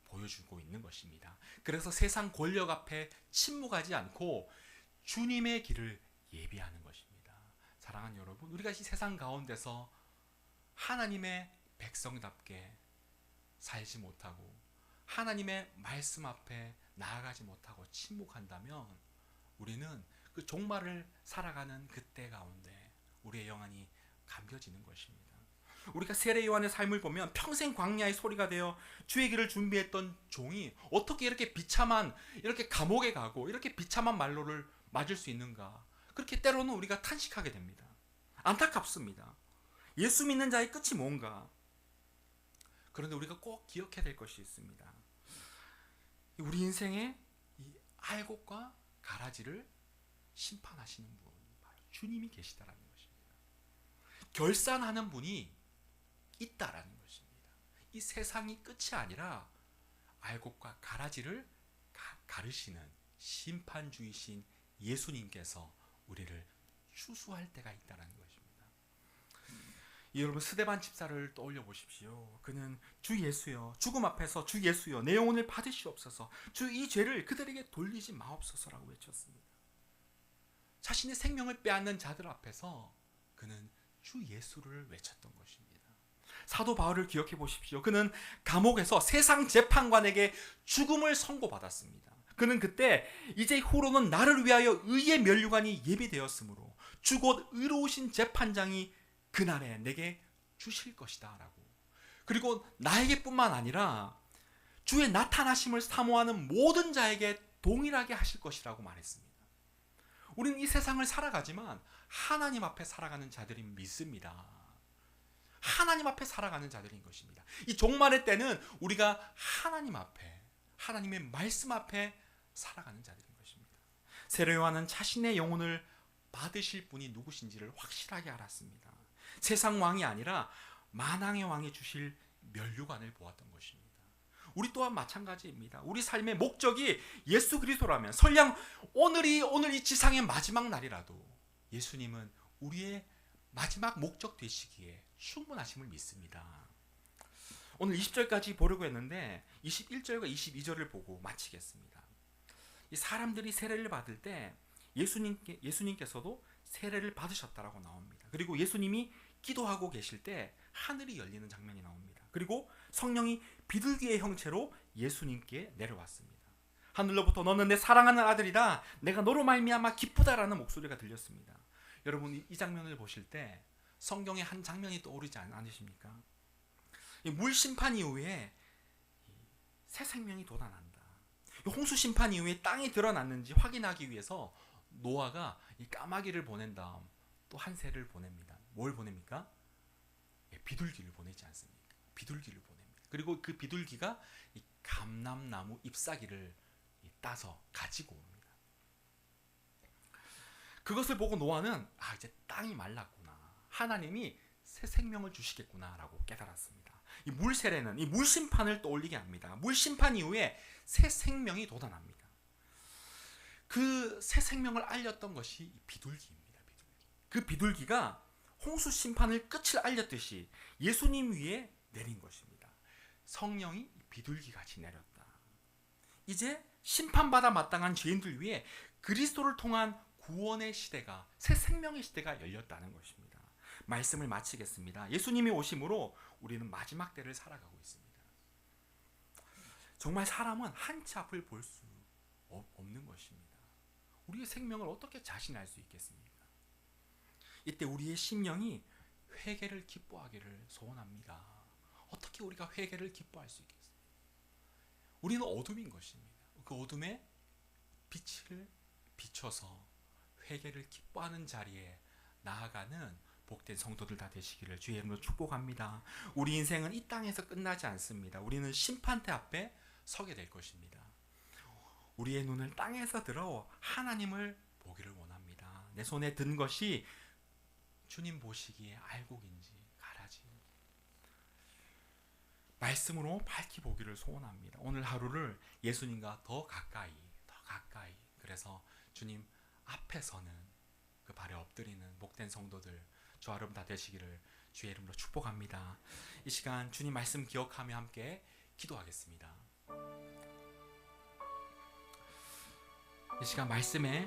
보여주고 있는 것입니다. 그래서 세상 권력 앞에 침묵하지 않고 주님의 길을 예비하는 것입니다. 사랑하는 여러분, 우리가 이 세상 가운데서 하나님의 백성답게 살지 못하고 하나님의 말씀 앞에 나아가지 못하고 침묵한다면 우리는 그 종말을 살아가는 그때 가운데 우리의 영안이 감겨지는 것입니다. 우리가 세례 요한의 삶을 보면 평생 광야의 소리가 되어 주의 길을 준비했던 종이 어떻게 이렇게 비참한, 이렇게 감옥에 가고 이렇게 비참한 말로를 맞을 수 있는가, 그렇게 때로는 우리가 탄식하게 됩니다. 안타깝습니다. 예수 믿는 자의 끝이 뭔가. 그런데 우리가 꼭 기억해야 될 것이 있습니다. 우리 인생에 이 알곡과 가라지를 심판하시는 분, 바로 주님이 계시다라는 것입니다. 결산하는 분이 있다라는 것입니다. 이 세상이 끝이 아니라 알곡과 가라지를 가르시는 심판주이신 예수님께서 우리를 추수할 때가 있다라는 것입니다. 여러분, 스데반 집사를 떠올려 보십시오. 그는 주 예수여, 죽음 앞에서 주 예수여, 내 영혼을 받으시옵소서, 주 이 죄를 그들에게 돌리지 마옵소서라고 외쳤습니다. 자신의 생명을 빼앗는 자들 앞에서 그는 주 예수를 외쳤던 것입니다. 사도 바울을 기억해 보십시오. 그는 감옥에서 세상 재판관에게 죽음을 선고받았습니다. 그는 그때 이제 후로는 나를 위하여 의의 면류관이 예비되었으므로 주 곧 의로우신 재판장이 그날에 내게 주실 것이다 라고, 그리고 나에게뿐만 아니라 주의 나타나심을 사모하는 모든 자에게 동일하게 하실 것이라고 말했습니다. 우리는 이 세상을 살아가지만 하나님 앞에 살아가는 자들이 믿습니다. 하나님 앞에 살아가는 자들인 것입니다. 이 종말의 때는 우리가 하나님 앞에, 하나님의 말씀 앞에 살아가는 자들인 것입니다. 세례 요한은 자신의 영혼을 받으실 분이 누구신지를 확실하게 알았습니다. 세상 왕이 아니라 만왕의 왕이 주실 면류관을 보았던 것입니다. 우리 또한 마찬가지입니다. 우리 삶의 목적이 예수 그리스도라면, 설령 오늘 이 지상의 마지막 날이라도 예수님은 우리의 마지막 목적 되시기에 충분하심을 믿습니다. 오늘 20절까지 보려고 했는데 21절과 22절을 보고 마치겠습니다. 이 사람들이 세례를 받을 때 예수님께서도 세례를 받으셨다라고 나옵니다. 그리고 예수님이 기도하고 계실 때 하늘이 열리는 장면이 나옵니다. 그리고 성령이 비둘기의 형체로 예수님께 내려왔습니다. 하늘로부터 너는 내 사랑하는 아들이다, 내가 너로 말미암아 기쁘다라는 목소리가 들렸습니다. 여러분, 이 장면을 보실 때 성경의 한 장면이 떠오르지 않으십니까? 물 심판 이후에 새 생명이 돋아난다. 홍수 심판 이후에 땅이 드러났는지 확인하기 위해서 노아가 이 까마귀를 보낸 다음 또 한 새를 보냅니다. 뭘 보냅니까? 비둘기를 보내지 않습니까? 비둘기를 보냅니다. 그리고 그 비둘기가 이 감람나무 잎사귀를 따서 가지고 옵니다. 그것을 보고 노아는 이제 땅이 말랐구나, 하나님이 새 생명을 주시겠구나라고 깨달았습니다. 이 물세례는 이 물심판을 떠올리게 합니다. 물심판 이후에 새 생명이 돋아납니다. 그 새 생명을 알렸던 것이 이 비둘기입니다. 그 비둘기가 홍수 심판을 끝을 알렸듯이 예수님 위에 내린 것입니다. 성령이 비둘기 같이 내렸다. 이제 심판받아 마땅한 죄인들 위해 그리스도를 통한 구원의 시대가, 새 생명의 시대가 열렸다는 것입니다. 말씀을 마치겠습니다. 예수님이 오심으로 우리는 마지막 때를 살아가고 있습니다. 정말 사람은 한치 앞을 볼 수 없는 것입니다. 우리의 생명을 어떻게 자신할 수 있겠습니까? 이때 우리의 심령이 회개를 기뻐하기를 소원합니다. 어떻게 우리가 회개를 기뻐할 수 있겠습니까? 우리는 어둠인 것입니다. 그 어둠에 빛을 비춰서 회개를 기뻐하는 자리에 나아가는 복된 성도들 다 되시기를 주의 이름으로 축복합니다. 우리 인생은 이 땅에서 끝나지 않습니다. 우리는 심판대 앞에 서게 될 것입니다. 우리의 눈을 땅에서 들어 하나님을 보기를 원합니다. 내 손에 든 것이 주님 보시기에 알곡인지 가라지, 말씀으로 밝히 보기를 소원합니다. 오늘 하루를 예수님과 더 가까이, 그래서 주님 앞에서는 그 발에 엎드리는 복된 성도들 저와 여러분 다 되시기를 주의 이름으로 축복합니다. 이 시간 주님 말씀 기억하며 함께 기도하겠습니다. 이 시간 말씀에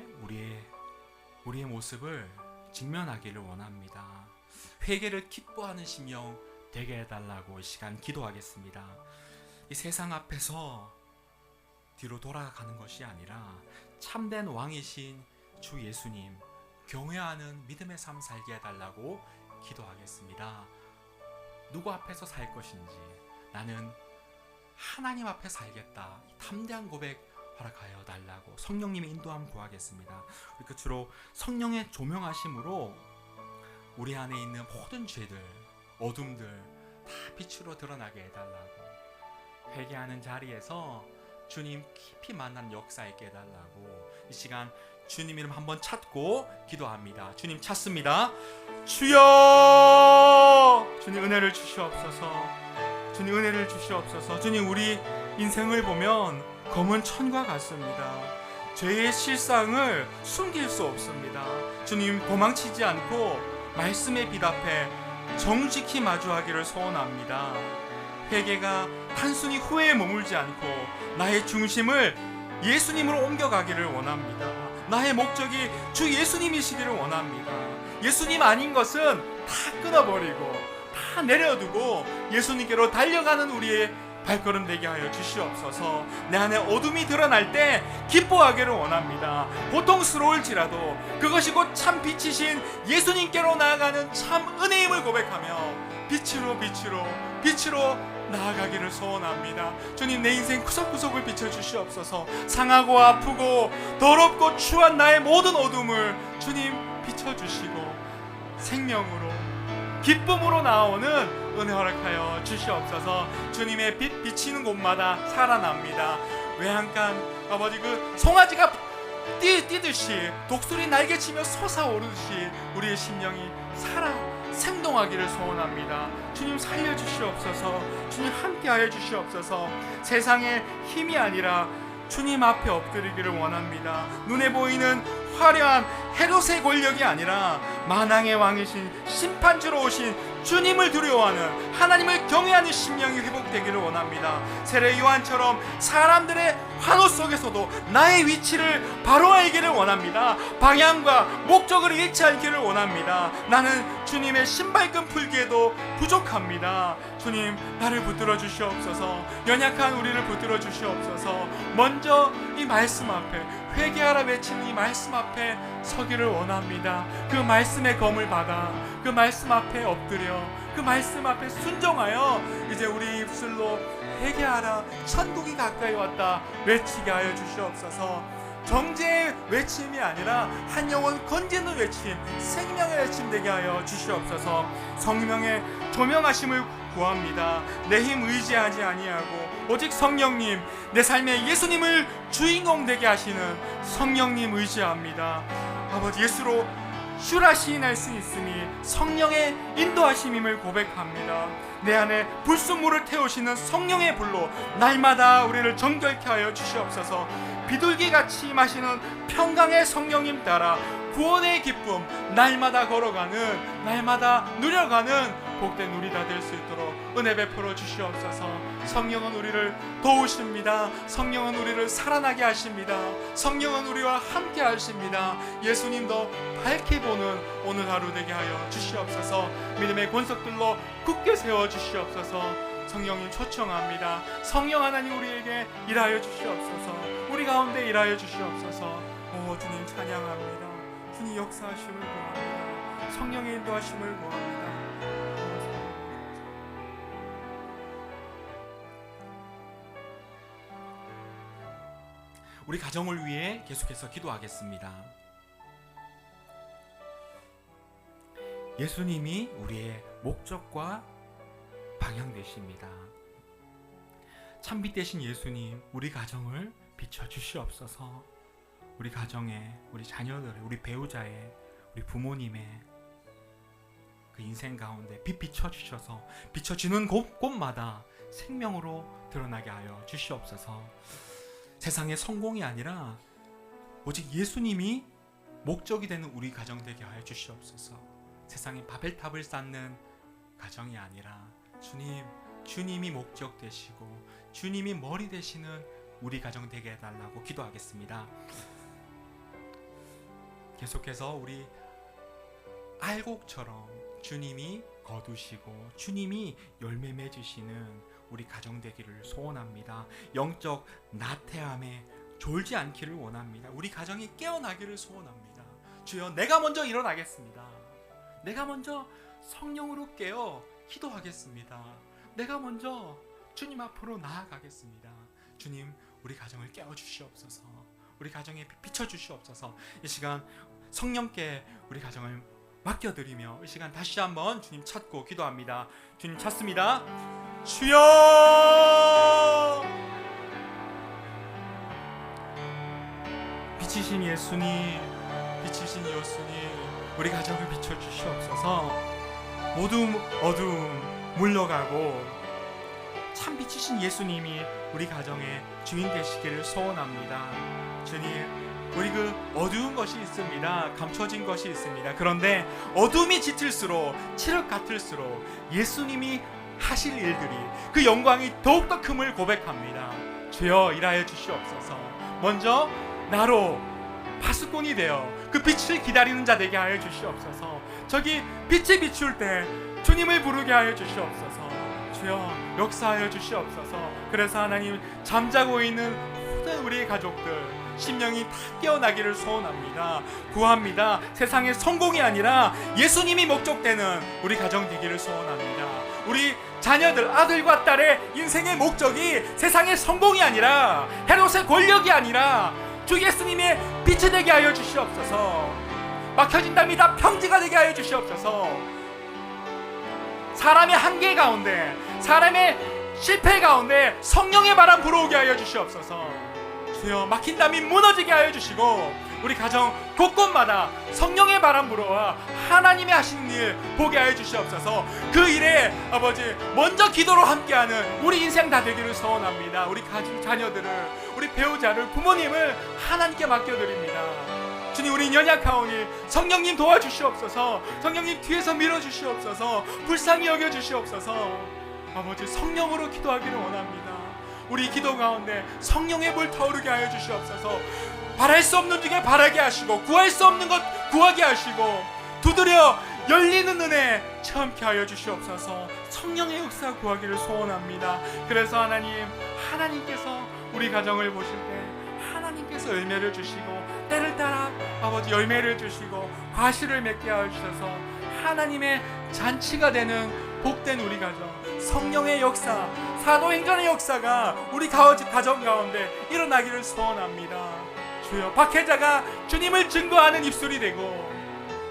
우리의 모습을 직면하기를 원합니다. 회개를 기뻐하는 심령 되게 해달라고 이 시간 기도하겠습니다. 이 세상 앞에서 뒤로 돌아가는 것이 아니라 참된 왕이신 주 예수님 경외하는 믿음의 삶 살게 해달라고 기도하겠습니다. 누구 앞에서 살 것인지 나는 하나님 앞에 살겠다, 담대한 고백 허락하여 달라고 성령님의 인도함 구하겠습니다. 우리 끝으로 성령의 조명하심으로 우리 안에 있는 모든 죄들, 어둠들 다 빛으로 드러나게 해달라고, 회개하는 자리에서 주님 깊이 만난 역사 있게 해달라고 이 시간 주님 이름 한번 찾고 기도합니다. 주님 찾습니다. 주여, 주님 은혜를 주시옵소서. 주님 은혜를 주시옵소서. 주님, 우리 인생을 보면 검은 천과 같습니다. 죄의 실상을 숨길 수 없습니다. 주님, 도망치지 않고 말씀의 빛 앞에 정직히 마주하기를 소원합니다. 회개가 단순히 후회에 머물지 않고 나의 중심을 예수님으로 옮겨가기를 원합니다. 나의 목적이 주 예수님이시기를 원합니다. 예수님 아닌 것은 다 끊어버리고 다 내려두고 예수님께로 달려가는 우리의 발걸음 되게 하여 주시옵소서. 내 안에 어둠이 드러날 때 기뻐하기를 원합니다. 고통스러울지라도 그것이 곧 참 빛이신 예수님께로 나아가는 참 은혜임을 고백하며 빛으로 나아가기를 소원합니다. 주님, 내 인생 구석구석을 비춰주시옵소서. 상하고 아프고 더럽고 추한 나의 모든 어둠을 주님 비춰주시고 생명으로 기쁨으로 나오는 은혜 허락하여 주시옵소서. 주님의 빛 비치는 곳마다 살아납니다. 외양간 아버지, 그 송아지가 뛰듯이 독수리 날개치며 솟아오르듯이 우리의 심령이 생동하기를 소원합니다. 주님 살려주시옵소서. 주님 함께하여 주시옵소서. 세상의 힘이 아니라 주님 앞에 엎드리기를 원합니다. 눈에 보이는 화려한 헤롯의 권력이 아니라 만왕의 왕이신 심판주로 오신 주님을 두려워하는, 하나님을 경외하는 심령이 회복되기를 원합니다. 세례 요한처럼 사람들의 환호 속에서도 나의 위치를 바로 알기를 원합니다. 방향과 목적을 잃지 않기를 원합니다. 나는 주님의 신발끈 풀기에도 부족합니다. 주님, 나를 붙들어 주시옵소서. 연약한 우리를 붙들어 주시옵소서. 먼저 이 말씀 앞에, 회개하라 외치는 이 말씀 앞에 서기를 원합니다. 그 말씀의 검을 받아 그 말씀 앞에 엎드려 그 말씀 앞에 순종하여 이제 우리 입술로 회개하라, 천국이 가까이 왔다 외치게 하여 주시옵소서. 정죄의 외침이 아니라 한 영혼 건지는 외침, 생명의 외침 되게 하여 주시옵소서. 성령의 조명하심을 구합니다. 내 힘 의지하지 아니하고 오직 성령님, 내 삶에 예수님을 주인공 되게 하시는 성령님 의지합니다. 아버지, 예수로 슈라 시인할 수 있으니 성령의 인도하심임을 고백합니다. 내 안에 불순물을 태우시는 성령의 불로 날마다 우리를 정결케 하여 주시옵소서. 비둘기같이 마시는 평강의 성령님 따라 구원의 기쁨 날마다 걸어가는, 날마다 누려가는 복된 우리가 될 수 있도록 은혜 베풀어 주시옵소서. 성령은 우리를 도우십니다. 성령은 우리를 살아나게 하십니다. 성령은 우리와 함께 하십니다. 예수님도 밝게 보는 오늘 하루 되게 하여 주시옵소서. 믿음의 권석들로 굳게 세워 주시옵소서. 성령님 초청합니다. 성령 하나님 우리에게 일하여 주시옵소서. 우리 가운데 일하여 주시옵소서. 오 주님 찬양합니다. 주님 역사하심을 구합니다. 성령의 인도하심을 구합니다. 우리 가정을 위해 계속해서 기도하겠습니다. 예수님이 우리의 목적과 방향 되십니다. 참빛 되신 예수님, 우리 가정을 비춰 주시옵소서. 우리 가정에, 우리 자녀들의, 우리 배우자의, 우리 부모님의 그 인생 가운데 빛 비춰 주셔서 비춰지는 곳마다 생명으로 드러나게 하여 주시옵소서. 세상의 성공이 아니라 오직 예수님이 목적이 되는 우리 가정 되게 하여 주시옵소서. 세상에 바벨탑을 쌓는 가정이 아니라 주님이 목적 되시고 주님이 머리 되시는 우리 가정 되게 해달라고 기도하겠습니다. 계속해서 우리 알곡처럼 주님이 거두시고 주님이 열매 맺으시는 우리 가정 되기를 소원합니다. 영적 나태함에 졸지 않기를 원합니다. 우리 가정이 깨어나기를 소원합니다. 주여, 내가 먼저 일어나겠습니다. 내가 먼저 성령으로 깨어 기도하겠습니다. 내가 먼저 주님 앞으로 나아가겠습니다. 주님, 우리 가정을 깨워주시옵소서. 우리 가정에 비춰주시옵소서. 이 시간 성령께 우리 가정을 맡겨드리며 이 시간 다시 한번 주님 찾고 기도합니다. 주님 찾습니다. 주여, 빛이신 예수님, 빛이신 예수님, 우리 가정을 비춰주시옵소서. 모든 어두움 물러가고 참 빛이신 예수님이 우리 가정의 주인 되시기를 소원합니다. 주님, 우리 그 어두운 것이 있습니다. 감춰진 것이 있습니다. 그런데 어둠이 짙을수록, 칠흑 같을수록 예수님이 하실 일들이, 그 영광이 더욱더 큼을 고백합니다. 주여, 일하여 주시옵소서. 먼저 나로 파수꾼이 되어 그 빛을 기다리는 자 되게 하여 주시옵소서. 저기 빛이 비출 때 주님을 부르게 하여 주시옵소서. 주여, 역사하여 주시옵소서. 그래서 하나님, 잠자고 있는 모든 우리 가족들 심령이 다 깨어나기를 소원합니다. 구합니다. 세상의 성공이 아니라 예수님이 목적되는 우리 가정 되기를 소원합니다. 우리 자녀들, 아들과 딸의 인생의 목적이 세상의 성공이 아니라 헤롯의 권력이 아니라 주 예수님의 빛이 되게 하여 주시옵소서. 막혀진 담이 다 평지가 되게 하여 주시옵소서. 사람의 한계 가운데, 사람의 실패 가운데 성령의 바람 불어오게 하여 주시옵소서. 주여, 막힌 담이 무너지게 하여 주시고 우리 가정 곳곳마다 성령의 바람 불어와 하나님의 하시는 일 보게 하여 주시옵소서. 그 일에 아버지 먼저 기도로 함께하는 우리 인생 다 되기를 소원합니다. 우리 가정 자녀들을, 우리 배우자를, 부모님을 하나님께 맡겨드립니다. 주님, 우리 연약하오니 성령님 도와주시옵소서. 성령님 뒤에서 밀어주시옵소서. 불쌍히 여겨주시옵소서. 아버지, 성령으로 기도하기를 원합니다. 우리 기도 가운데 성령의 불 타오르게 하여 주시옵소서. 바랄 수 없는 중에 바라게 하시고, 구할 수 없는 것 구하게 하시고, 두드려 열리는 은혜 체험케 하여 주시옵소서. 성령의 역사 구하기를 소원합니다. 그래서 하나님께서 우리 가정을 보실 때 하나님께서 열매를 주시고, 때를 따라 아버지 열매를 주시고 과실을 맺게 하여 주셔서 하나님의 잔치가 되는 복된 우리 가정, 성령의 역사, 사도행전의 역사가 우리 가정 가운데 일어나기를 소원합니다. 주여, 박혜자가 주님을 증거하는 입술이 되고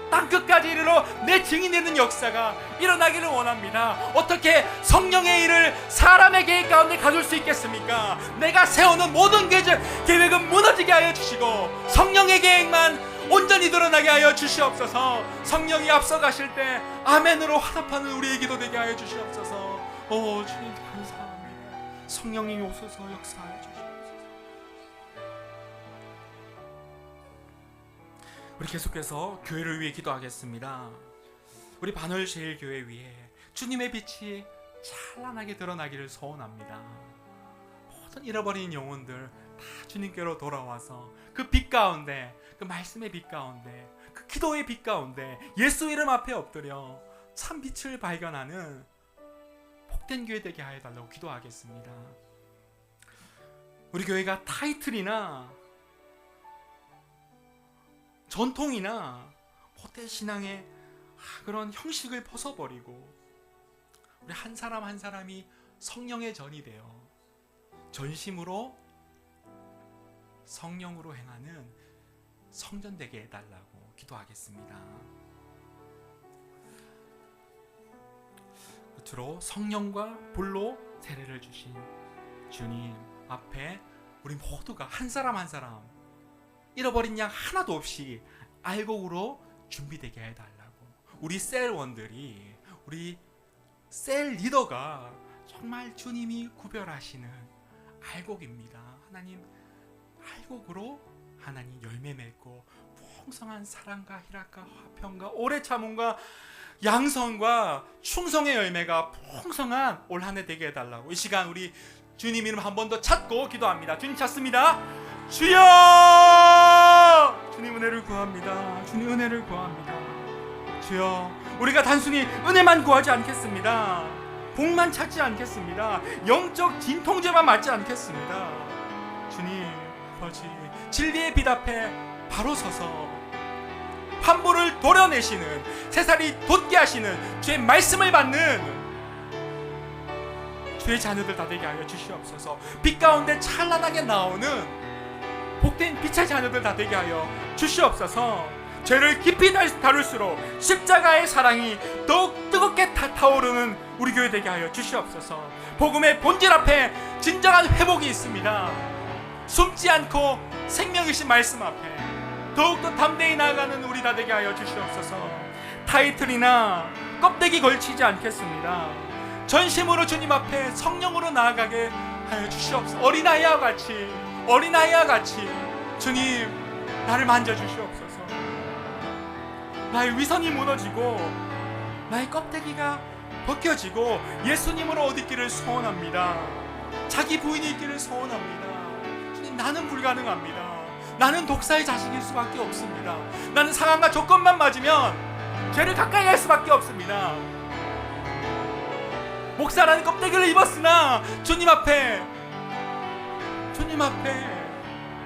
땅끝까지 이르러 내 증인이 되는 역사가 일어나기를 원합니다. 어떻게 성령의 일을 사람의 계획 가운데 가둘 수 있겠습니까? 내가 세우는 모든 계획은 무너지게 하여 주시고 성령의 계획만 온전히 드러나게 하여 주시옵소서. 성령이 앞서가실 때 아멘으로 화답하는 우리의 기도 되게 하여 주시옵소서. 오 주님, 감사합니다. 성령님이 오소서 역사하여 주시옵소서. 우리 계속해서 교회를 위해 기도하겠습니다. 우리 반월제일교회 위에 주님의 빛이 찬란하게 드러나기를 소원합니다. 모든 잃어버린 영혼들 다 주님께로 돌아와서 그 빛 가운데, 그 말씀의 빛 가운데, 그 기도의 빛 가운데 예수 이름 앞에 엎드려 참 빛을 발견하는 복된 교회 되게 하여 달라고 기도하겠습니다. 우리 교회가 타이틀이나 전통이나 모태 신앙의 그런 형식을 벗어버리고 우리 한 사람 한 사람이 성령의 전이 되어 전심으로 성령으로 행하는 성전 되게 해달라고 기도하겠습니다. 끝으로 성령과 불로 세례를 주신 주님 앞에 우리 모두가 한 사람 한 사람 잃어버린 양 하나도 없이 알곡으로 준비되게 해달라고, 우리 셀원들이, 우리 셀 리더가 정말 주님이 구별하시는 알곡입니다. 하나님, 알곡으로 하나님 열매 맺고 풍성한 사랑과 희락과 화평과 오래 참음과 양성과 충성의 열매가 풍성한 올 한 해 되게 해달라고 이 시간 우리 주님 이름 한 번 더 찾고 기도합니다. 주님 찾습니다. 주여! 주님 은혜를 구합니다. 주님 은혜를 구합니다. 주여, 우리가 단순히 은혜만 구하지 않겠습니다. 복만 찾지 않겠습니다. 영적 진통제만 맞지 않겠습니다. 주님, 아버지, 진리의 빛 앞에 바로 서서 환부를 도려내시는, 새살이 돋게 하시는 주의 말씀을 받는 주의 자녀들 다 되게 하여 주시옵소서. 빛 가운데 찬란하게 나오는 복된 빛의 자녀들 다 되게 하여 주시옵소서. 죄를 깊이 다룰수록 십자가의 사랑이 더욱 뜨겁게 타오르는 우리 교회 되게 하여 주시옵소서. 복음의 본질 앞에 진정한 회복이 있습니다. 숨지 않고 생명이신 말씀 앞에 더욱더 담대히 나아가는 우리 다 되게 하여 주시옵소서. 타이틀이나 껍데기 걸치지 않겠습니다. 전심으로 주님 앞에 성령으로 나아가게 하여 주시옵소서. 어린아이와 같이 주님 나를 만져주시옵소서. 나의 위선이 무너지고 나의 껍데기가 벗겨지고 예수님으로 옷 입기를 소원합니다. 자기 부인이 있기를 소원합니다. 주님, 나는 불가능합니다. 나는 독사의 자식일 수밖에 없습니다. 나는 상황과 조건만 맞으면 죄를 가까이 할 수밖에 없습니다. 목사라는 껍데기를 입었으나 주님 앞에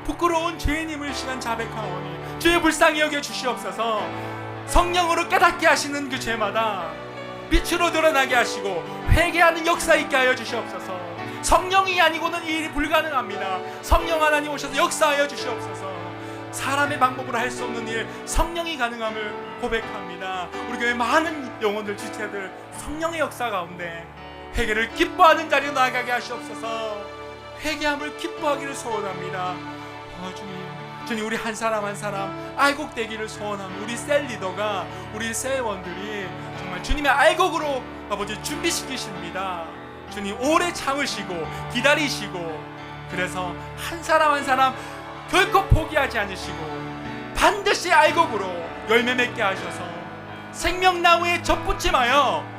부끄러운 죄인임을 시간 자백하오니 주의 불쌍히 여겨 주시옵소서. 성령으로 깨닫게 하시는 그 죄마다 빛으로 드러나게 하시고 회개하는 역사 있게 하여 주시옵소서. 성령이 아니고는 이 일이 불가능합니다. 성령 하나님 오셔서 역사하여 주시옵소서. 사람의 방법으로 할 수 없는 일 성령이 가능함을 고백합니다. 우리 교회 많은 영혼들, 지체들 성령의 역사 가운데 회개를 기뻐하는 자리로 나아가게 하시옵소서. 회개함을 기뻐하기를 소원합니다. 주님, 우리 한 사람 한 사람 알곡되기를 소원합니다. 우리 셀 리더가, 우리 셀원들이 정말 주님의 알곡으로 아버지 준비시키십니다. 주님, 오래 참으시고 기다리시고, 그래서 한 사람 한 사람 결코 포기하지 않으시고 반드시 알곡으로 열매 맺게 하셔서 생명나무에 접붙임하여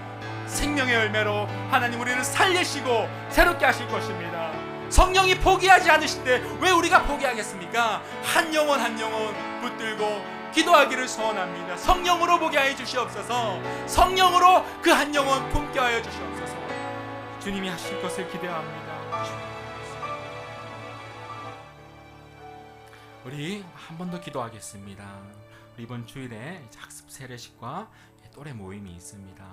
생명의 열매로 하나님 우리를 살리시고 새롭게 하실 것입니다. 성령이 포기하지 않으신데 왜 우리가 포기하겠습니까? 한 영혼 한 영혼 붙들고 기도하기를 소원합니다. 성령으로 보게 하여 주시옵소서. 성령으로 그 한 영혼 품게 하여 주시옵소서. 주님이 하실 것을 기대합니다. 우리 한 번 더 기도하겠습니다. 우리 이번 주일에 학습 세례식과 또래 모임이 있습니다.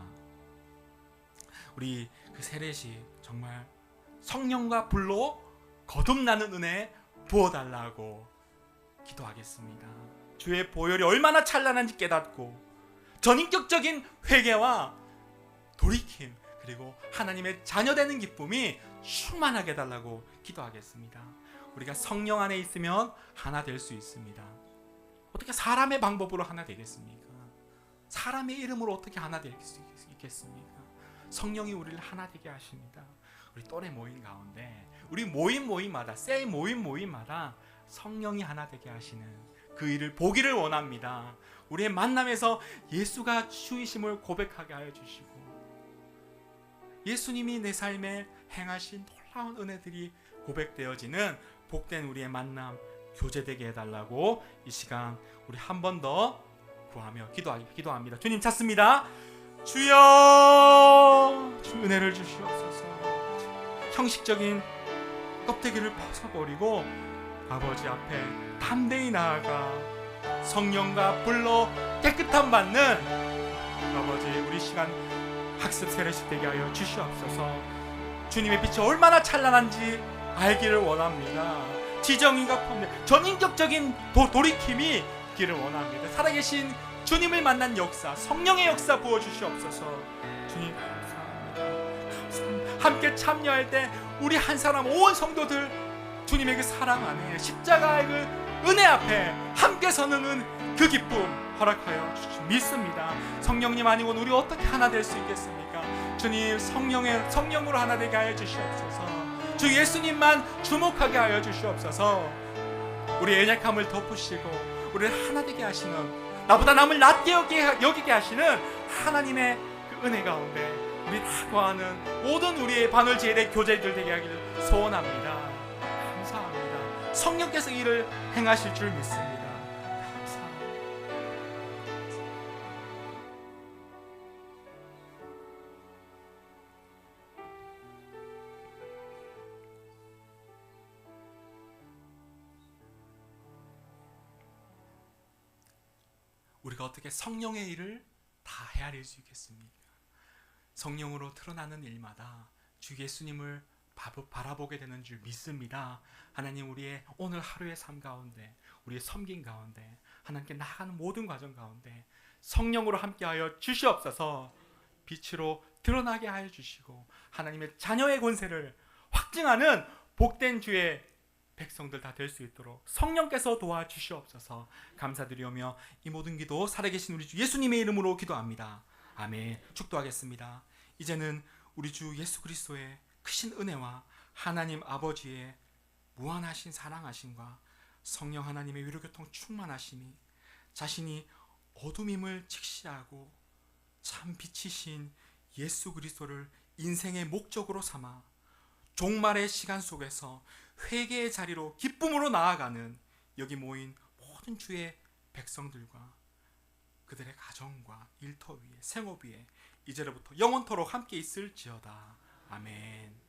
우리 그 세례식 정말 성령과 불로 거듭나는 은혜 부어달라고 기도하겠습니다. 주의 보혈이 얼마나 찬란한지 깨닫고 전인격적인 회개와 돌이킴 그리고 하나님의 자녀되는 기쁨이 충만하게 해달라고 기도하겠습니다. 우리가 성령 안에 있으면 하나 될 수 있습니다. 어떻게 사람의 방법으로 하나 되겠습니까? 사람의 이름으로 어떻게 하나 될 수 있겠습니까? 성령이 우리를 하나 되게 하십니다. 우리 또래 모임 가운데 우리 모임마다 셀 모임마다 성령이 하나 되게 하시는 그 일을 보기를 원합니다. 우리의 만남에서 예수가 주이심을 고백하게 하여 주시고 예수님이 내 삶에 행하신 놀라운 은혜들이 고백되어지는 복된 우리의 만남 교제되게 해달라고 이 시간 우리 한 번 더 구하며 기도합니다. 주님 찾습니다. 주여 은혜를 주시옵소서. 형식적인 껍데기를 벗어버리고 아버지 앞에 담대히 나아가 성령과 불로 깨끗함 받는 아버지 우리 시간 학습 세례식 되게 하여 주시옵소서. 주님의 빛이 얼마나 찬란한지 알기를 원합니다. 지정인과 품에 전인격적인 돌이킴이 있기를 원합니다. 살아계신 주님을 만난 역사, 성령의 역사 부어주시옵소서. 주님 감사합니다. 함께 참여할 때 우리 한 사람 온 성도들 주님의 그 사랑 안에 십자가의 그 은혜 앞에 함께 서는 그 기쁨 허락하여 주시 믿습니다. 성령님 아니고는 우리 어떻게 하나 될 수 있겠습니까? 주님 성령으로 하나 되게 하여 주시옵소서. 주 예수님만 주목하게 하여 주시옵소서. 우리의 연약함을 덮으시고 우리를 하나 되게 하시는 나보다 남을 낮게 여기게 하시는 하나님의 그 은혜 가운데 우리 다 구하는 모든 우리의 반월제일의 교제들 되게 하기를 소원합니다. 감사합니다. 성령께서 이를 행하실 줄 믿습니다. 감사합니다. 우리가 어떻게 성령의 일을 다 헤아릴 수 있겠습니까? 성령으로 드러나는 일마다 주 예수님을 바라보게 되는 줄 믿습니다. 하나님 우리의 오늘 하루의 삶 가운데 우리의 섬김 가운데 하나님께 나아가는 모든 과정 가운데 성령으로 함께하여 주시옵소서. 빛으로 드러나게 하여 주시고 하나님의 자녀의 권세를 확증하는 복된 주의 백성들 다 될 수 있도록 성령께서 도와주시옵소서. 감사드리오며 이 모든 기도 살아계신 우리 주 예수님의 이름으로 기도합니다. 아멘. 축도하겠습니다. 이제는 우리 주 예수 그리스도의 크신 은혜와 하나님 아버지의 무한하신 사랑하심과 성령 하나님의 위로교통 충만하심이 자신이 어둠임을 직시하고 참 빛이신 예수 그리스도를 인생의 목적으로 삼아 종말의 시간 속에서 회개의 자리로 기쁨으로 나아가는 여기 모인 모든 주의 백성들과 그들의 가정과 일터 위에 생업 위에 이제로부터 영원토록 함께 있을지어다. 아멘.